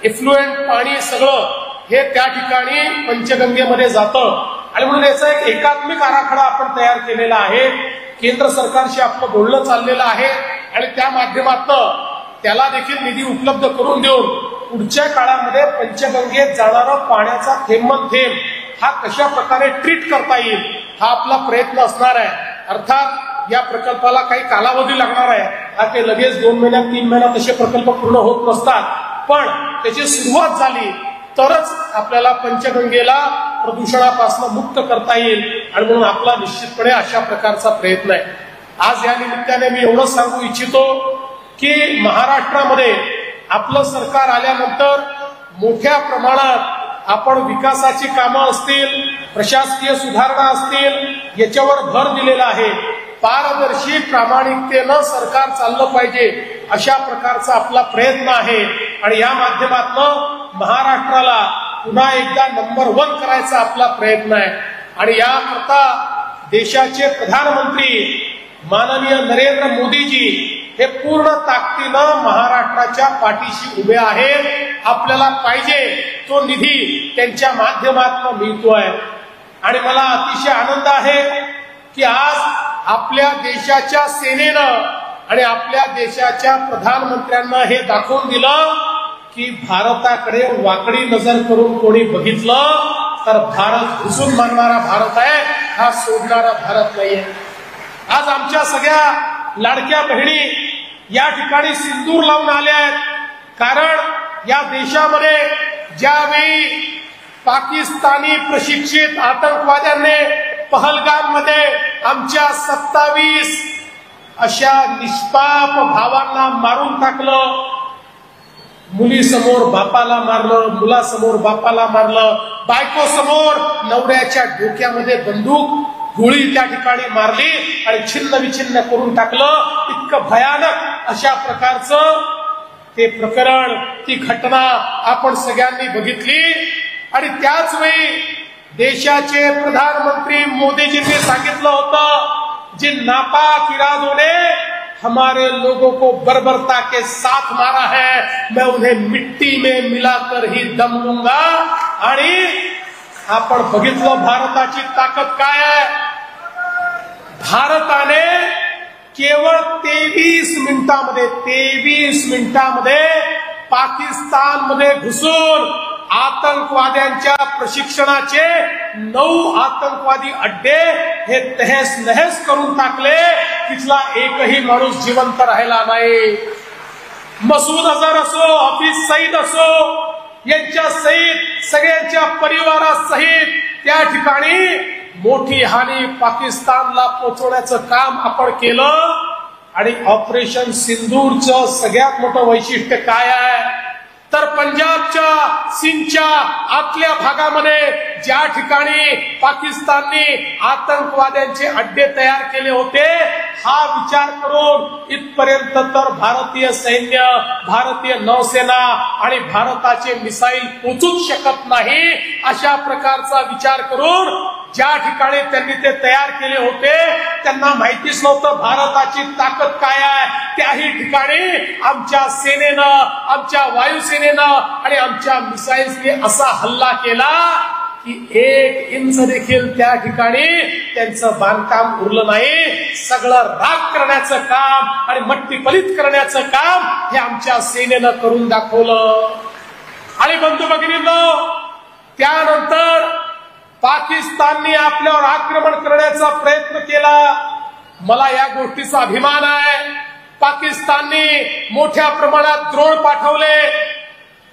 एफ्लुएंट पाणी सगळं हे त्या ठिकाणी पंचगंगेमध्ये जातं. आणि म्हणून याचा एक एकात्मिक आराखडा आपण तयार केलेला आहे. केंद्र सरकारशी आपलं बोलणं चाललेलं आहे आणि त्या माध्यमातून त्याला देखील निधी उपलब्ध करून देऊन पुढच्या काळामध्ये पंचगंगेत जाणारा पाण्याचा थेंब हा कशा प्रकारे ट्रीट करता येईल हा आपला प्रयत्न असणार आहे. अर्थात या प्रकल्पाला काही कालावधी लागणार आहे. हा ते लगेच 2 महिन्यात 3 महिन्यात तसे प्रकल्प पूर्ण होत नसतात, पण त्याची सुरुवात झाली तरच आपल्याला पंचगंगेला प्रदूषणापासून मुक्त करता येईल. आणि म्हणून आपला निश्चितपणे अशा प्रकारचा प्रयत्न आहे. आज या निमित्ताने मी एवढंच सांगू इच्छितो की महाराष्ट्रामध्ये आपलं सरकार आल्यानंतर मोठ्या प्रमाणात आपण विकासाची कामं असतील, प्रशासकीय सुधारणा असतील याच्यावर भर दिलेला आहे. पारदर्शी प्रामाणिकतेनं सरकार चाललं पाहिजे अशा प्रकारचा आपला प्रयत्न आहे. आणि या माध्यमातून महाराष्ट्राला पुन्हा एकदा नंबर 1 करायचा आपला प्रयत्न आहे. आणि याकरता देशाचे प्रधानमंत्री माननीय नरेंद्र मोदीजी हे पूर्ण ताकदीनं महाराष्ट्राच्या पाठीशी उभे आहेत. आपल्याला पाहिजे तो निधी त्यांच्या माध्यमातून मिळतोय. आणि मला अतिशय आनंद आहे की आज आपल्या देशाच्या सेनेनं आणि आपल्या देशाच्या प्रधानमंत्र्यांना हे दाखवून दिलं की भारताकडे वाकडी नजर करून कोणी बघितलं तर भारत घुसून मानणारा भारत आहे, हा सोडणारा भारत नाहीये. आज आमच्या सगळ्या लाडक्या बहिणी या ठिकाणी सिंदूर लावून आल्या आहेत, कारण या देशामध्ये ज्यावेळी पाकिस्तानी प्रशिक्षित आतंकवाद्यांनी पहलगाम मध्ये आमच्या 27 अशा निष्पाप भावांना मारून टाकलं, मुलीसमोर बापाला मारलं, मुलासमोर बापाला मारलं, बायको समोर नवऱ्याच्या डोक्यामध्ये बंदूक गोळी त्या ठिकाणी मारली आणि छिन्न विछिन्न करून टाकलं. इतकं भयानक अशा प्रकारचं ते प्रकरण, ती घटना आपण सगळ्यांनी बघितली. आणि त्याच वेळी देशाचे प्रधानमंत्री मोदीजींनी सांगितलं होतं, जे नापाक इरादों ने हमारे लोगों को बर्बरता के साथ मारा है, मैं उन्हें मिट्टी में मिलाकर ही दम लूंगा. आणि आपण बघितलं भारताची ताकद काय आहे. भारताने केवळ 23 मिनिटांमध्ये पाकिस्तानमध्ये घुसून आतंकवाद्यांच्या प्रशिक्षणाचे 9 आतंकवादी अड्डे हे तहस नहस करून टाकले. तिथला एकही माणूस जिवंत राहिला नाही. मसूद अझहर असो, हाफिज सईद असो, यांच्या सहित सगळ्यांच्या परिवारासहित त्या ठिकाणी मोठी हानी पाकिस्तानला पोहोचवण्याचं काम आपण केलं. आणि ऑपरेशन सिंदूरचं सगळ्यात मोठं वैशिष्ट्य काय आहे तर पंजाबच्या सिंधच्या आतल्या भागामध्ये ज्या ठिकाणी पाकिस्तानने आतंकवाद्यांचे अड्डे तयार केले होते, हा विचार करून इथपर्यंत तर भारतीय सैन्य, भारतीय नौसेना आणि भारताचे मिसाईल पोचूच शकत नाही. अशा प्रकारचा विचार करून ज्या ठिकाणी त्यांनी ते तयार केले होते त्यांना माहितीच नव्हतं भारताची ताकद काय आहे. त्याही ठिकाणी आमच्या सेनेनं, आमच्या वायुसेनेनं आणि आमच्या मिसाईल्सने असा हल्ला केला की 1 इंच देखील त्या ठिकाणी त्यांचं बांधकाम उरलं नाही. सगळं राख करण्याचं काम आणि मट्टी पलित करण्याचं काम हे आमच्या सेनेनं करून दाखवलं. आणि बंधू भगिनींनो, त्यानंतर पाकिस्तानने आपल्यावर आक्रमण करण्याचा प्रयत्न केला. मला या गोष्टीचा अभिमान आहे. पाकिस्तानने मोठ्या प्रमाणात द्रोण पाठवले.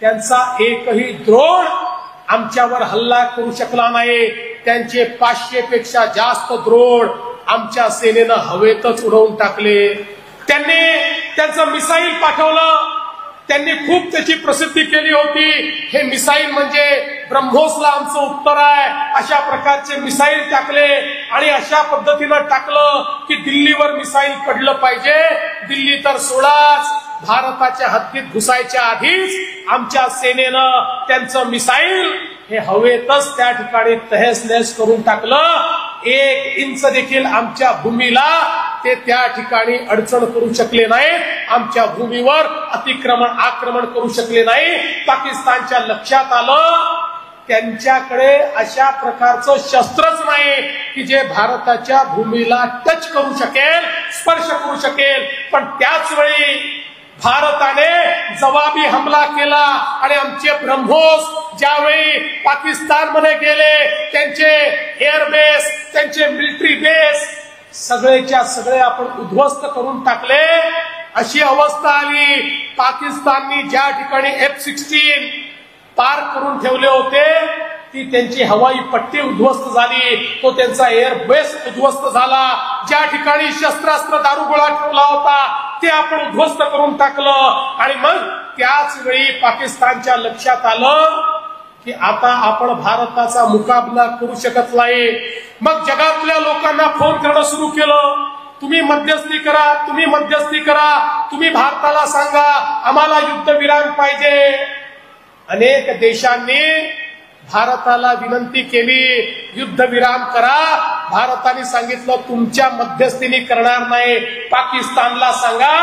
त्यांचा एकही द्रोण आमच्यावर हल्ला करू शकला नाही. त्यांचे 500 पेक्षा जास्त द्रोण आमच्या सेनेनं हवेतच उडवून टाकले. त्यांनी त्यांचं मिसाईल पाठवलं. त्यांनी खूप त्याची प्रसिद्धी केली होती. हे मिसाईल म्हणजे ब्रह्मोसला आमचं उत्तर आहे, अशा प्रकारचे मिसाईल टाकले. आणि अशा पद्धतीनं टाकलं की दिल्लीवर मिसाईल पडलं पाहिजे. दिल्ली तर सोडाच, भारताच्या हद्दीत घुसायच्या आधीच आमच्या सेनेनं त्यांचं मिसाईल हे हवेतच त्या ठिकाणी तहस नहस करून टाकलं. 1 इंच देखील आमच्या भूमीला ते त्या ठिकाणी अडचण करू शकले नाही. आमच्या भूमीवर आक्रमण करू शकले नाही. पाकिस्तानच्या लक्षात आलं त्यांच्याकडे अशा प्रकारचं शस्त्रच नाही की जे भारताच्या भूमीला टच करू शकेल, स्पर्श करू शकेल. पण त्याच वेळी भारताने जवाबी हमला केला आणि आमचे ब्रह्मोस ज्यावेळी पाकिस्तानमध्ये गेले, त्यांचे एअरबेस, त्यांचे मिलिटरी बेस सगळेच्या सगळे आपण उद्ध्वस्त करून टाकले. अशी अवस्था आली. पाकिस्ताननी ज्या ठिकाणी F-16 पार करून ठेवले होते ती त्यांची हवाई पट्टी उद्ध्वस्त झाली. तो त्यांचा एअरबेस उद्ध्वस्त झाला. ज्या ठिकाणी शस्त्रास्त्र दारुगोळा ठेवला होता ते आपण उद्ध्वस्त करून टाकलं. आणि मग त्याच वेळी पाकिस्तानच्या लक्षात आलं की आता आपण भारताचा मुकाबला करू शकत नाही. मग जगातल्या लोकांना फोन करणं सुरू केलं. तुम्ही मध्यस्थी करा, तुम्ही मध्यस्थी करा, तुम्ही भारताला सांगा आम्हाला युद्धविराम पाहिजे. अनेक देशांनी भारताला विनंती केली युद्धविराम करा. भारताने सांगितलं तुमच्या मध्यस्थीने करणार नाही, पाकिस्तानला सांगा.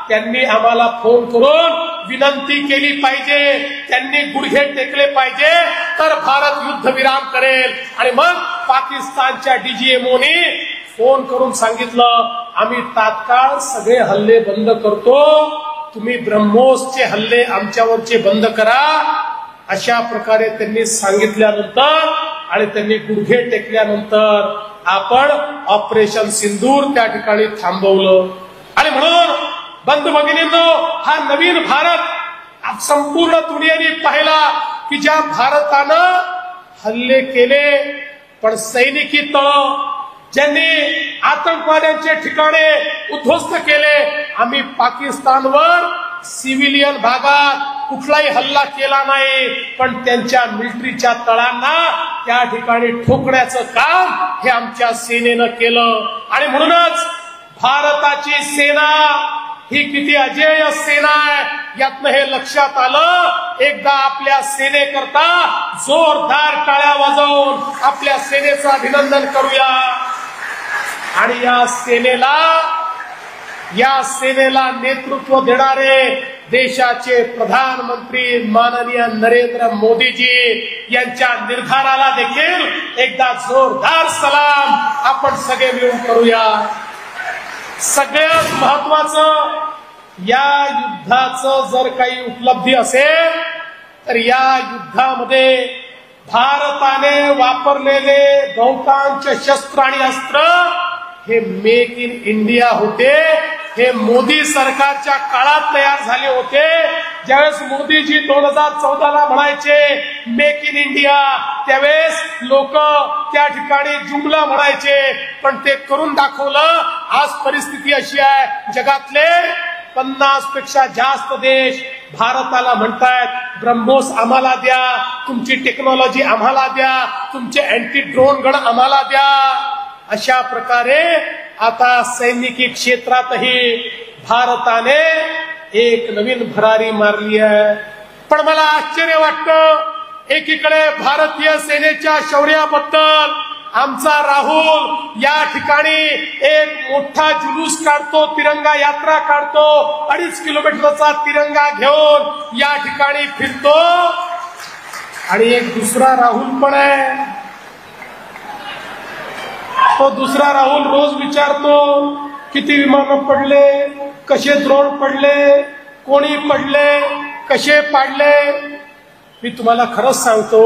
त्यांनी आम्हाला फोन करून विनंती केली पाहिजे, त्यांनी गुडघे टेकले पाहिजे, तर भारत युद्धविराम करेल. आणि मग पाकिस्तानच्या DGMOने फोन करून सांगितलं आम्ही तात्काळ सगळे हल्ले बंद करतो, तुम्ही ब्रह्मोसचे हल्ले आमच्यावरचे बंद करा. अशा प्रकारे त्यांनी सांगितल्यानंतर आणि त्यांनी गुडघे टेकल्यानंतर आपण ऑपरेशन सिंदूर त्या ठिकाणी थांबवलं. आणि म्हणून बंधू भगिनींनो, हा नवीन भारत संपूर्ण दुनियेने पाहिला की ज्या भारतानं हल्ले केले पण सैनिकी तळ, ज्यांनी आतंकवाद्यांचे ठिकाणे उद्ध्वस्त केले, आम्ही पाकिस्तानवर सिव्हिलियन भागात कुठलाही हल्ला केला नाही, पण त्यांच्या मिलिटरीच्या तळांना त्या ठिकाणी ठोकण्याचं काम हे आमच्या सेनेनं केलं. आणि म्हणूनच भारताची सेना ही किती अजेय सेना आहे यातनं हे लक्षात आलं. एकदा आपल्या सेनेकरता जोरदार टाळ्या वाजवून आपल्या सेनेचं अभिनंदन करूया. आणि या सेनेला नेतृत्व देणारे देशाचे प्रधानमंत्री माननीय नरेंद्र मोदीजी यांच्या निर्धाराला देखील एकदा जोरदार सलाम आपण सगळे मिळून करूया. सगळ्यात महत्वाचं या युद्धाचं जर काही उपलब्धी असेल तर या युद्धामध्ये भारताने वापरलेले बहुतांश शस्त्र आणि अस्त्र हे मेक इन इंडिया होते. हे मोदी सरकारच्या काळात तयार झाले होते. ज्यावेळेस मोदीजी 2014ला म्हणायचे मेक इन इंडिया, त्यावेळेस लोक त्या ठिकाणी जुमला म्हणायचे, पण ते करून दाखवलं. आज परिस्थिती अशी आहे, जगातले 50 पेक्षा जास्त देश भारताला म्हणतायत ब्रह्मोस आम्हाला द्या, तुमची टेक्नॉलॉजी आम्हाला द्या, तुमचे अँटी ड्रोन गण आम्हाला द्या. अशा प्रकारे आता सैनिकी क्षेत्रातही भारताने एक नवीन भरारी मारली आहे. पण मला आश्चर्य वाटतं, एकीकडे भारतीय सेनेच्या शौर्याबद्दल आमचा राहुल या ठिकाणी एक मोठा जुलूस काढतो, तिरंगा यात्रा काढतो, 2.5 किलोमीटरचा तिरंगा घेऊन या ठिकाणी फिरतो. आणि एक दुसरा राहुल पण आहे. तो दुसरा राहुल रोज विचारतो किती विमानं पडले, कसे ड्रोन पडले, कोणी पडले, कसे पाडले. मी तुम्हाला खरंच सांगतो,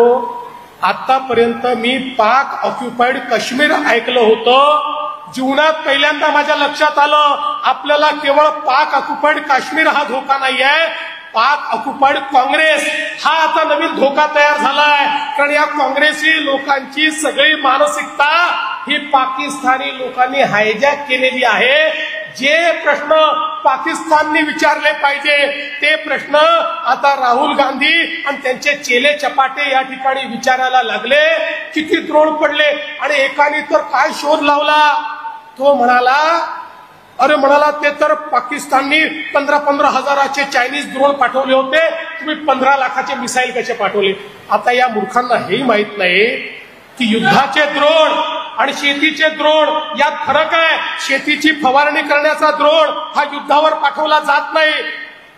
आतापर्यंत मी पाक ऑक्युपाईड काश्मीर ऐकलं होतं. जीवनात पहिल्यांदा माझ्या लक्षात आलं आपल्याला केवळ पाक ऑक्युपाईड काश्मीर हा धोका नाहीये, पाक ऑक्युपाईड काँग्रेस हा आता नवीन धोका तयार झालाय. कारण या काँग्रेसी लोकांची सगळी मानसिकता ही पाकिस्तानी लोकांनी हायजॅक केलेली आहे. जे प्रश्न पाकिस्तानने विचारले पाहिजे ते प्रश्न आता राहुल गांधी आणि त्यांचे चेले चपाटे या ठिकाणी विचारायला लागले. किती ड्रोन पडले, आणि एकाने तर काय शोध लावला, तो म्हणाला ते तर पाकिस्ताननी 15-15 हजाराचे चायनीज ड्रोन पाठवले होते, तुम्ही 15 लाखाचे मिसाईल कसे पाठवले. आता या मूर्खांना हेही माहित नाही की युद्धाचे ड्रोन आणि शेतीचे ड्रोन यात फरक आहे. शेतीची फवारणी करण्याचा ड्रोन हा युद्धावर पाठवला जात नाही.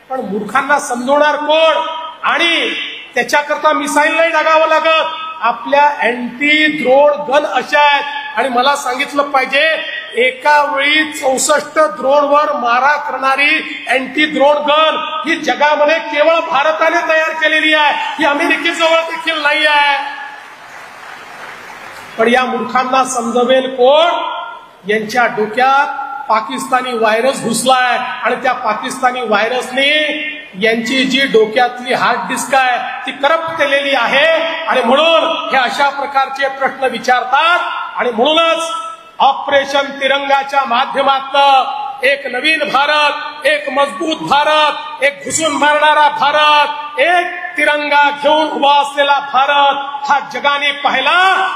पण मूर्खांना समजवणार कोण, आणि त्याच्याकरता मिसाईल नाही लागावं लागत. आपल्या अँटी ड्रोन गन अशा आहेत, आणि मला सांगितलं पाहिजे एका वेळी 64 ड्रोनवर मारा करणारी अँटी ड्रोन गन ही जगामध्ये केवळ भारताने तयार केलेली आहे, ही अमेरिकेजवळ देखील नाही आहे. पण या मूर्खांना समजवेल कोण, यांच्या डोक्यात पाकिस्तानी व्हायरस घुसलाय, आणि त्या पाकिस्तानी व्हायरसने यांची जी डोक्यातली हार्ड डिस्क आहे ती करप्ट केलेली आहे. आणि म्हणून हे अशा प्रकारचे प्रश्न विचारतात. आणि म्हणूनच ऑपरेशन तिरंगाच्या माध्यमातून एक नवीन भारत, एक मजबूत भारत, एक घुसून मारणारा भारत, एक तिरंगा घेऊन उभा असलेला भारत हा जगाने पाहिला.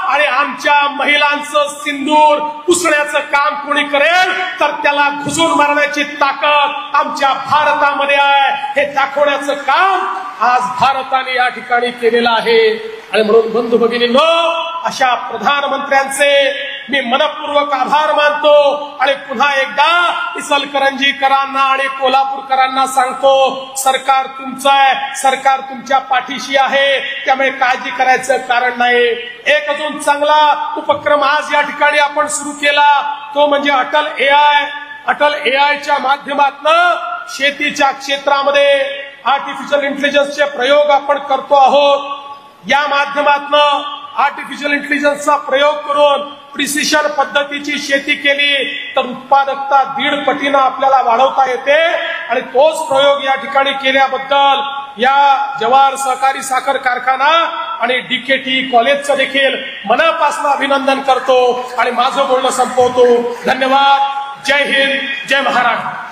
आणि आमच्या महिलांचं सिंदूर पुसण्याचं काम कोणी करेल तर त्याला घुसून मारण्याची ताकद आमच्या भारतामध्ये आहे, हे दाखवण्याचं काम आज भारताने या ठिकाणी केलेलं आहे. आणि म्हणून बंधू भगिनींनो, अशा प्रधानमंत्र्यांचे मी मनपूर्वक आभार मानतो. आणि पुन्हा एकदा इचलकरंजीकरांना आणि कोल्हापूरकरांना सांगतो, सरकार तुमचं आहे, सरकार तुमच्या पाठीशी आहे, त्यामुळे काळजी करायचं कारण नाही. एक अजून चांगला उपक्रम आज या ठिकाणी आपण सुरू केला, तो म्हणजे अटल एआय. अटल एआयच्या माध्यमातून शेतीच्या क्षेत्रामध्ये आर्टिफिशियल इंटेलिजन्सचे प्रयोग आपण करतो आहोत. या माध्यमातून आर्टिफिशियल इंटेलिजन्सचा प्रयोग करून प्रिसिशन पद्धतीची शेती केली तर उत्पादकता 1.5 पटीनं आपल्याला वाढवता येते. आणि तोच प्रयोग या ठिकाणी केल्याबद्दल या जवाहर सहकारी साखर कारखाना आणि डीकेटी कॉलेजचं देखील मनापासून अभिनंदन करतो. आणि माझं बोलणं संपवतो. धन्यवाद. जय हिंद, जय महाराष्ट्र.